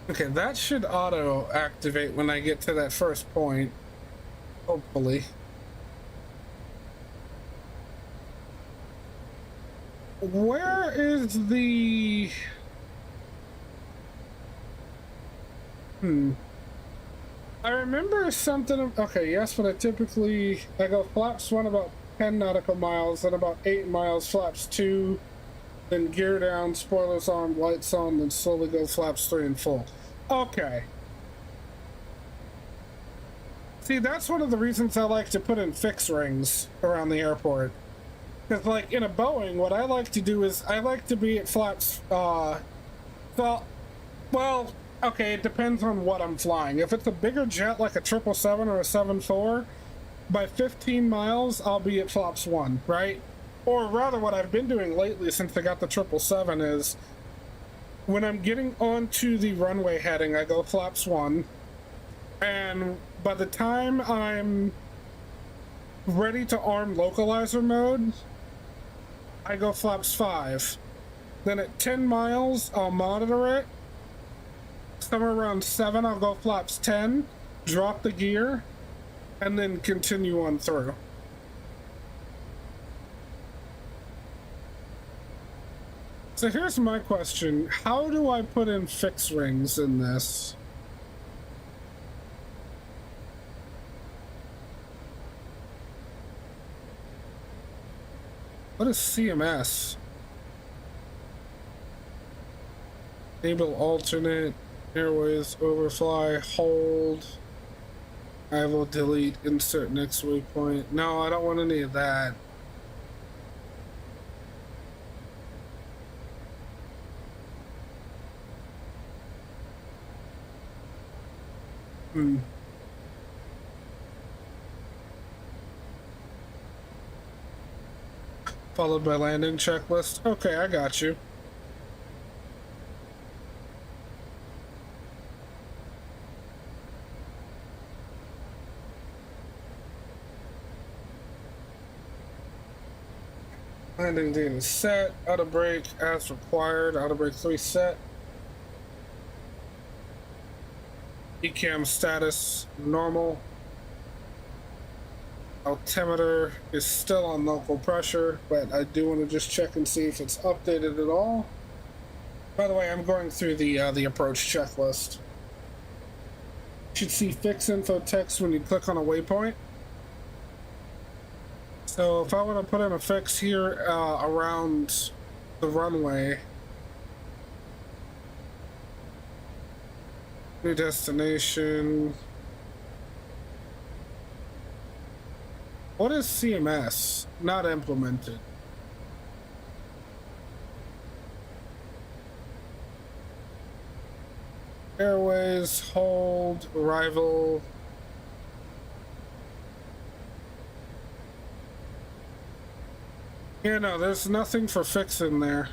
Okay, that should auto-activate when I get to that first point. Hopefully. Where is the... I remember something... Okay, yes, but I go flaps 1 about 10 nautical miles, then about 8 miles, flaps 2, then gear down, spoilers on, lights on, then slowly go flaps 3 and full. Okay. See, that's one of the reasons I like to put in fixed rings around the airport. Because, like, in a Boeing, what I like to do is I like to be at flaps, well, okay, it depends on what I'm flying. If it's a bigger jet like a 777 or a 74, by 15 miles, I'll be at flaps 1, right? Or rather, what I've been doing lately since I got the 777 is when I'm getting onto the runway heading, I go flaps 1. And by the time I'm ready to arm localizer mode, I go flaps 5. Then at 10 miles, I'll monitor it. Somewhere around 7, I'll go flaps 10, drop the gear, and then continue on through. So here's my question. How do I put in fixed rings in this? What is CMS? Enable alternate, airways, overfly, hold. I will delete, insert next waypoint. No, I don't want any of that. Followed by landing checklist. Okay, I got you. Landing data set, auto brake as required, auto brake 3 set. ECAM status normal. Altimeter is still on local pressure, but I do want to just check and see if it's updated at all. By the way, I'm going through the approach checklist. You should see fix info text when you click on a waypoint. So if I want to put in a fix here around the runway, new destination. What is CMS? Not implemented. Airways, hold, arrival. Yeah, no, there's nothing for fixing there.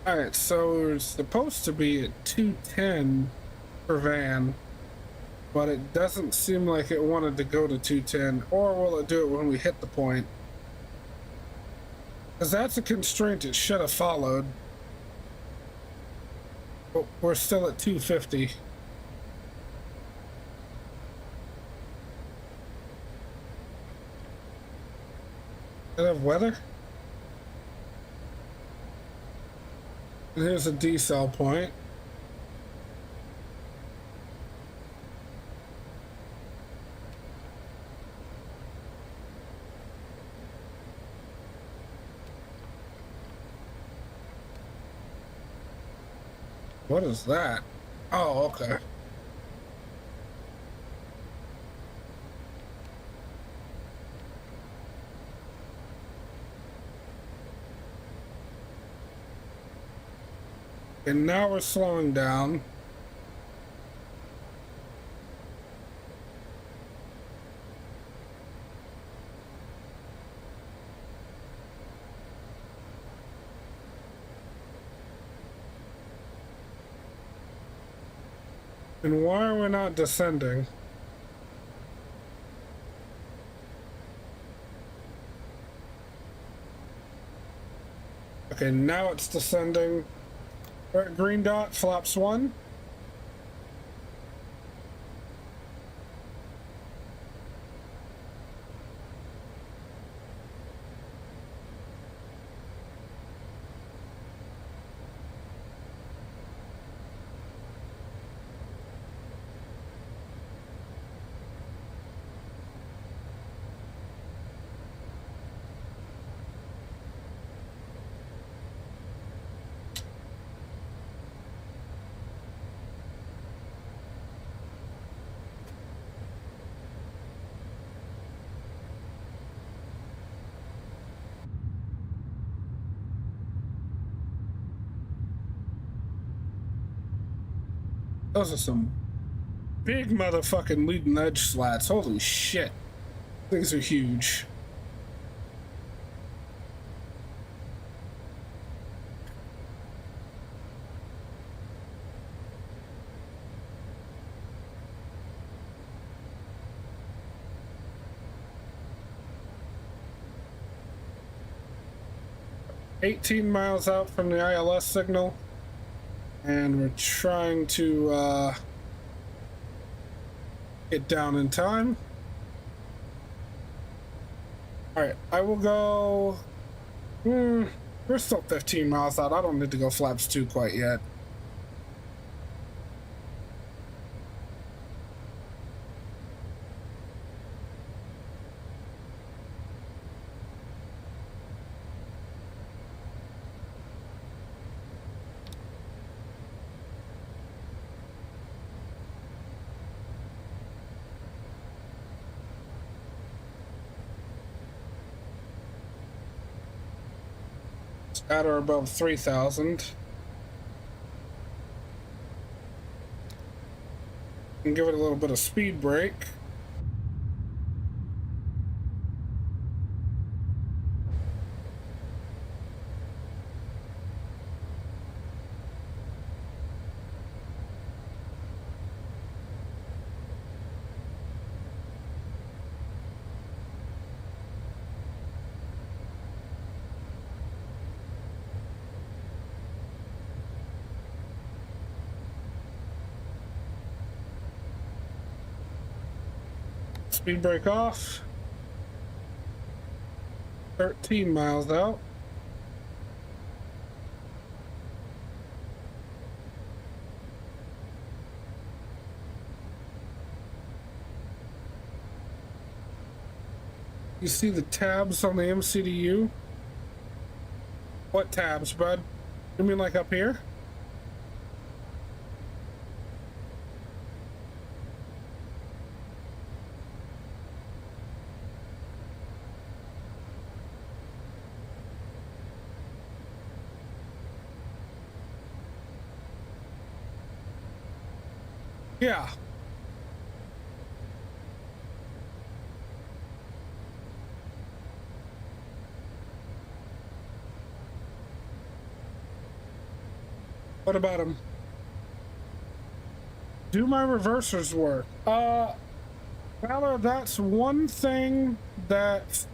Alright, so it's supposed to be at 210 per van, but it doesn't seem like it wanted to go to 210, or will it do it when we hit the point? Because that's a constraint it should have followed. But we're still at 250. Does it have weather? And here's a decel point. What is that? Oh, okay. And now we're slowing down. And why are we not descending? Okay, now it's descending. Green dot, flaps 1. Those are some big motherfucking leading edge slats. Holy shit. Things are huge. $18 miles out from the ILS signal, and we're trying to get down in time. All right, I will go. We're still 15 miles out. I don't need to go flaps 2 quite yet. At or above 3,000. And give it a little bit of speed brake. Speed brake off. 13 miles out. You see the tabs on the MCDU? What tabs, bud? You mean like up here? Yeah. What about them? Do my reversers work? Well, that's one thing that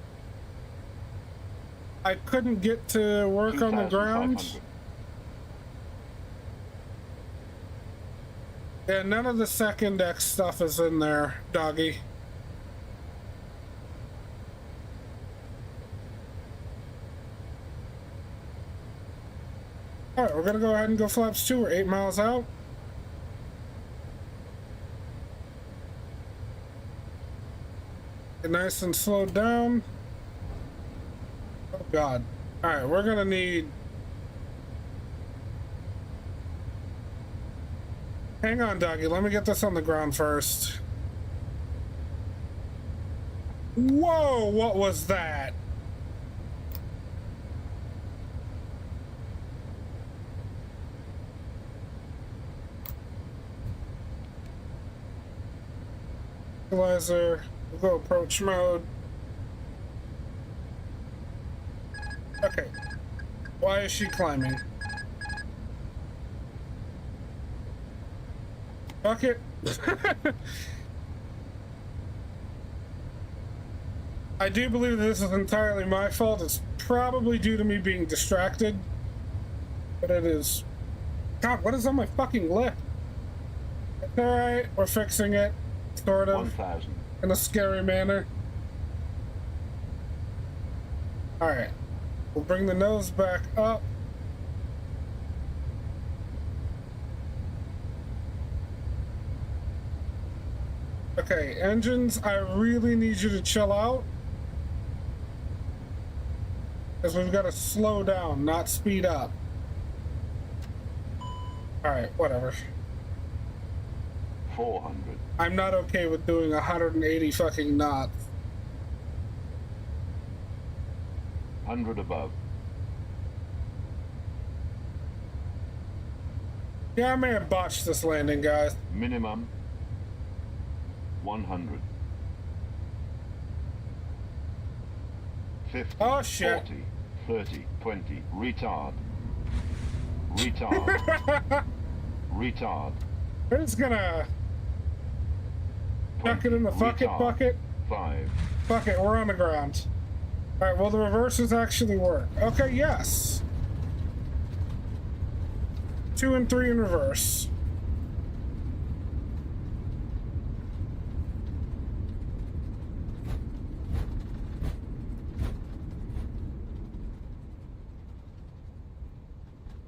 I couldn't get to work on the ground. Yeah, none of the second X stuff is in there, doggy. Alright, we're gonna go ahead and go flaps 2. We're 8 miles out. Get nice and slowed down. Oh god. Alright, we're gonna need... Hang on, doggy. Let me get this on the ground first. Whoa, what was that? Equalizer. We'll go approach mode. Okay. Why is she climbing? Fuck it. I do believe that this is entirely my fault. It's probably due to me being distracted. But it is... God, what is on my fucking lip? It's alright, we're fixing it. Sort of. 1,000. In a scary manner. Alright. We'll bring the nose back up. Okay, engines, I really need you to chill out. Because we've got to slow down, not speed up. Alright, whatever. 400. I'm not okay with doing 180 fucking knots. 100 above. Yeah, I may have botched this landing, guys. Minimum 100. 50, oh, shit. 40, 30, 20. Retard. Retard. Retard. We're just gonna chuck it in the fuck it bucket. 5. Fuck it, we're on the ground. Alright, well, the reverses actually work. Okay, yes. 2 and 3 in reverse.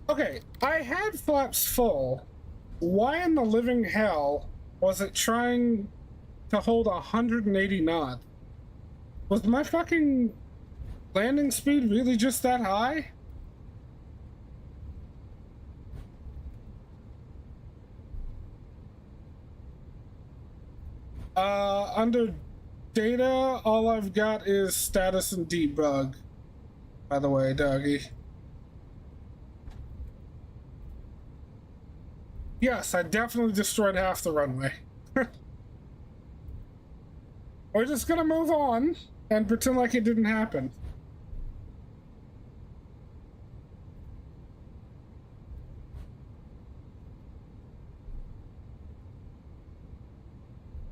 Okay, I had flaps full. Why in the living hell was it trying to hold 180 knots? Was my fucking landing speed really just that high? Under data, all I've got is status and debug. By the way, doggy. Yes, I definitely destroyed half the runway. We're just gonna move on and pretend like it didn't happen.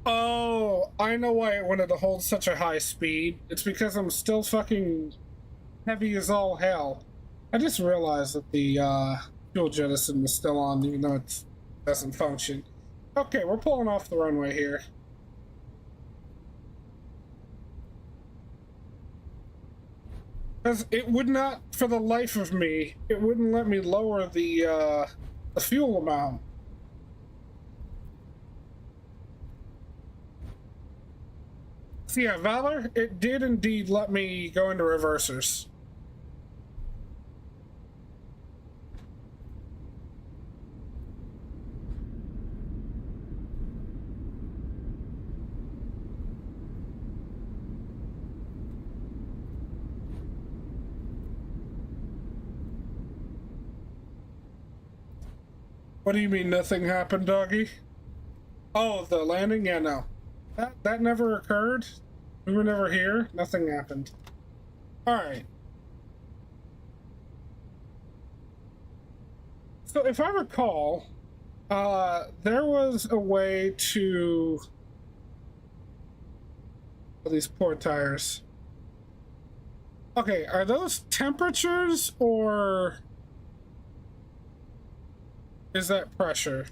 Oh, I know why it wanted to hold such a high speed. It's because I'm still fucking heavy as all hell. I just realized that the fuel jettison was still on, even though it doesn't function. Okay, we're pulling off the runway here. Because it would not, for the life of me, it wouldn't let me lower the fuel amount. So yeah, Valor, it did indeed let me go into reversers. What do you mean nothing happened, doggy? Oh, the landing? Yeah, no. That never occurred. We were never here. Nothing happened. Alright. So if I recall, there was a way to... Oh, these poor tires. Okay, are those temperatures or is that pressure?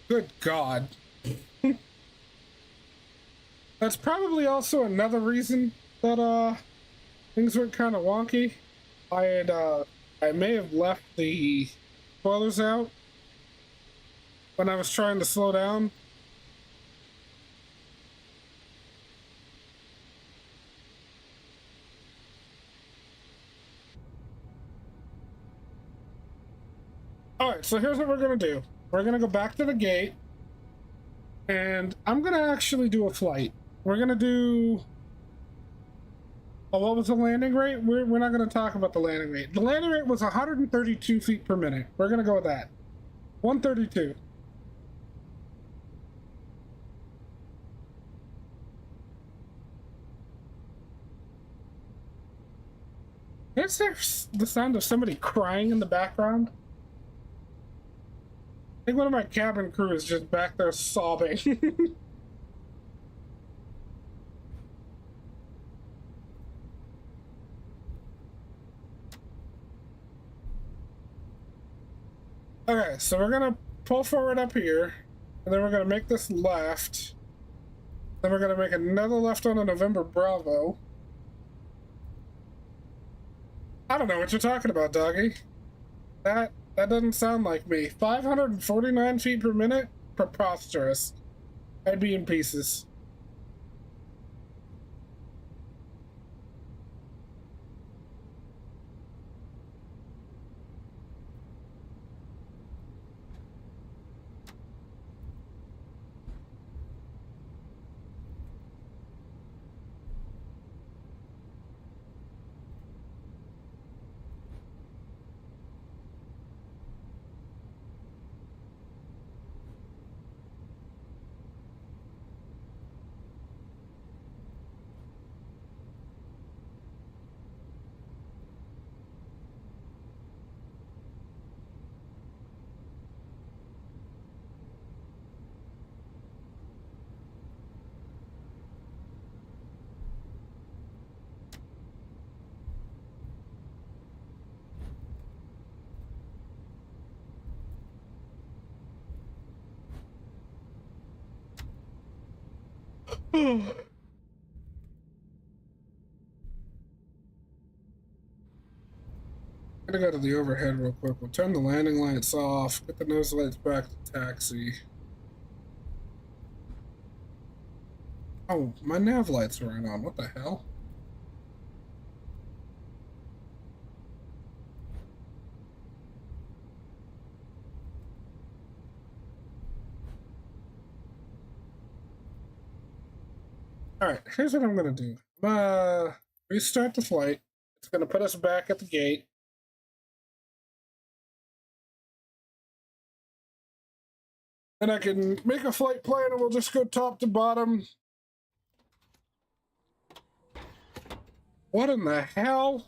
Good God. That's probably also another reason that things went kind of wonky. I may have left the spoilers out when I was trying to slow down. Alright, so here's what we're gonna do. We're gonna go back to the gate, and I'm gonna actually do a flight. We're gonna do... Oh, what was the landing rate? We're not gonna talk about the landing rate. The landing rate was 132 feet per minute. We're gonna go with that. 132. Is there the sound of somebody crying in the background? I think one of my cabin crew is just back there sobbing. Okay, so we're gonna pull forward up here, and then we're gonna make this left. Then we're gonna make another left on a November Bravo. I don't know what you're talking about, doggy. That doesn't sound like me. 549 feet per minute? Preposterous. I'd be in pieces. Gotta go to the overhead real quick. We'll turn the landing lights off, get the nose lights back to taxi. Oh, my nav lights aren't on. What the hell? Alright, here's what I'm gonna do. Restart the flight. It's gonna put us back at the gate. And I can make a flight plan and we'll just go top to bottom. What in the hell?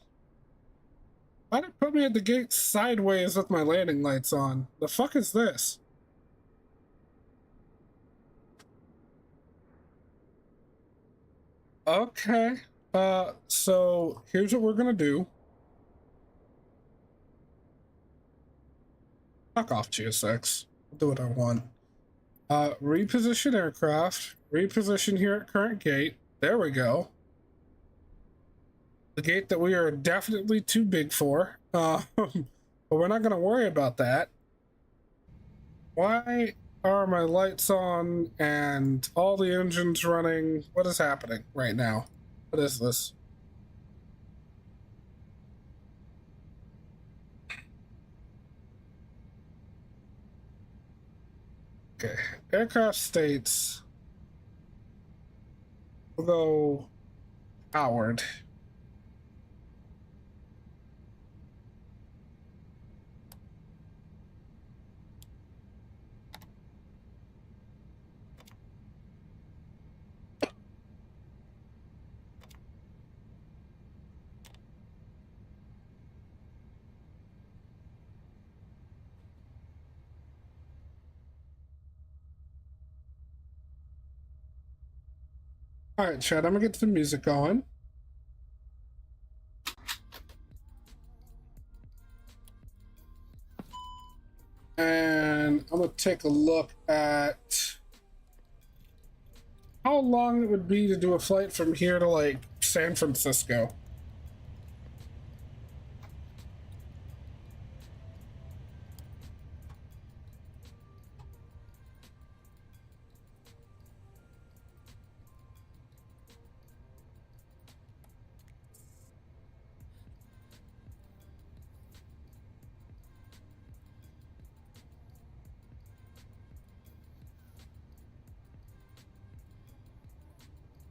Why did it put me at the gate sideways with my landing lights on? The fuck is this? Okay. So here's what we're gonna do. Fuck off, GSX. I'll do what I want. Reposition aircraft. Reposition here at current gate. There we go. The gate that we are definitely too big for. But we're not gonna worry about that. Why are my lights on and all the engines running? What is happening right now? What is this? Okay, aircraft states. We'll go powered. All right, Chad, I'm gonna get the music going. And I'm gonna take a look at how long it would be to do a flight from here to like San Francisco.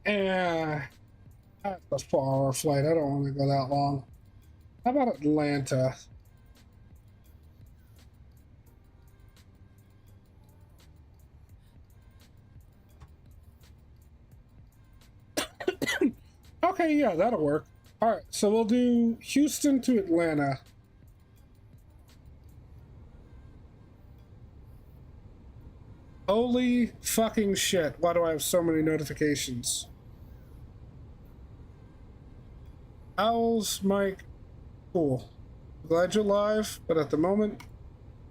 And that's a 4-hour flight. I don't want to go that long. How about Atlanta? Okay, yeah, that'll work. All right, so we'll do Houston to Atlanta. Holy fucking shit. Why do I have so many notifications? Owls, Mike, cool. Glad you're live, but at the moment,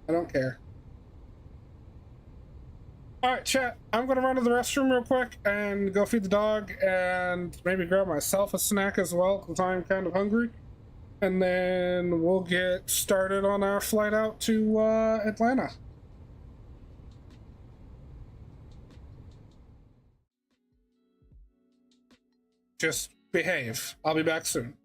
I don't care. Alright, chat, I'm gonna run to the restroom real quick and go feed the dog and maybe grab myself a snack as well, because I'm kind of hungry. And then we'll get started on our flight out to Atlanta. Just behave. I'll be back soon.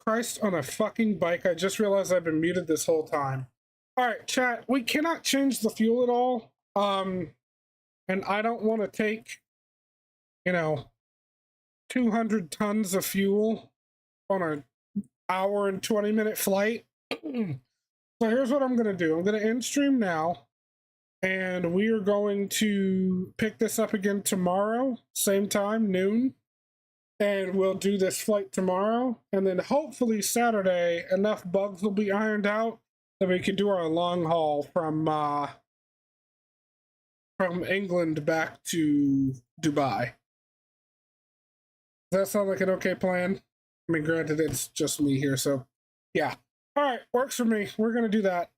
Christ on a fucking bike. I just realized I've been muted this whole time. Alright, chat, we cannot change the fuel at all. And I don't want to take, 200 tons of fuel on an hour and 20-minute flight. So here's what I'm going to do. I'm going to end stream now, and we are going to pick this up again tomorrow, same time, noon, and we'll do this flight tomorrow, and then hopefully Saturday enough bugs will be ironed out that we can do our long haul from England back to Dubai. Does that sound like an okay plan? I mean, granted, it's just me here, so yeah. All right, works for me. We're going to do that.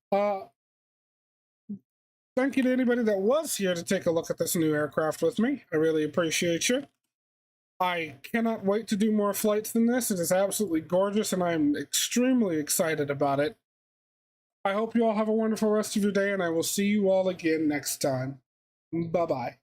Thank you to anybody that was here to take a look at this new aircraft with me. I really appreciate you. I cannot wait to do more flights than this. It is absolutely gorgeous, and I'm extremely excited about it. I hope you all have a wonderful rest of your day, and I will see you all again next time. Bye-bye.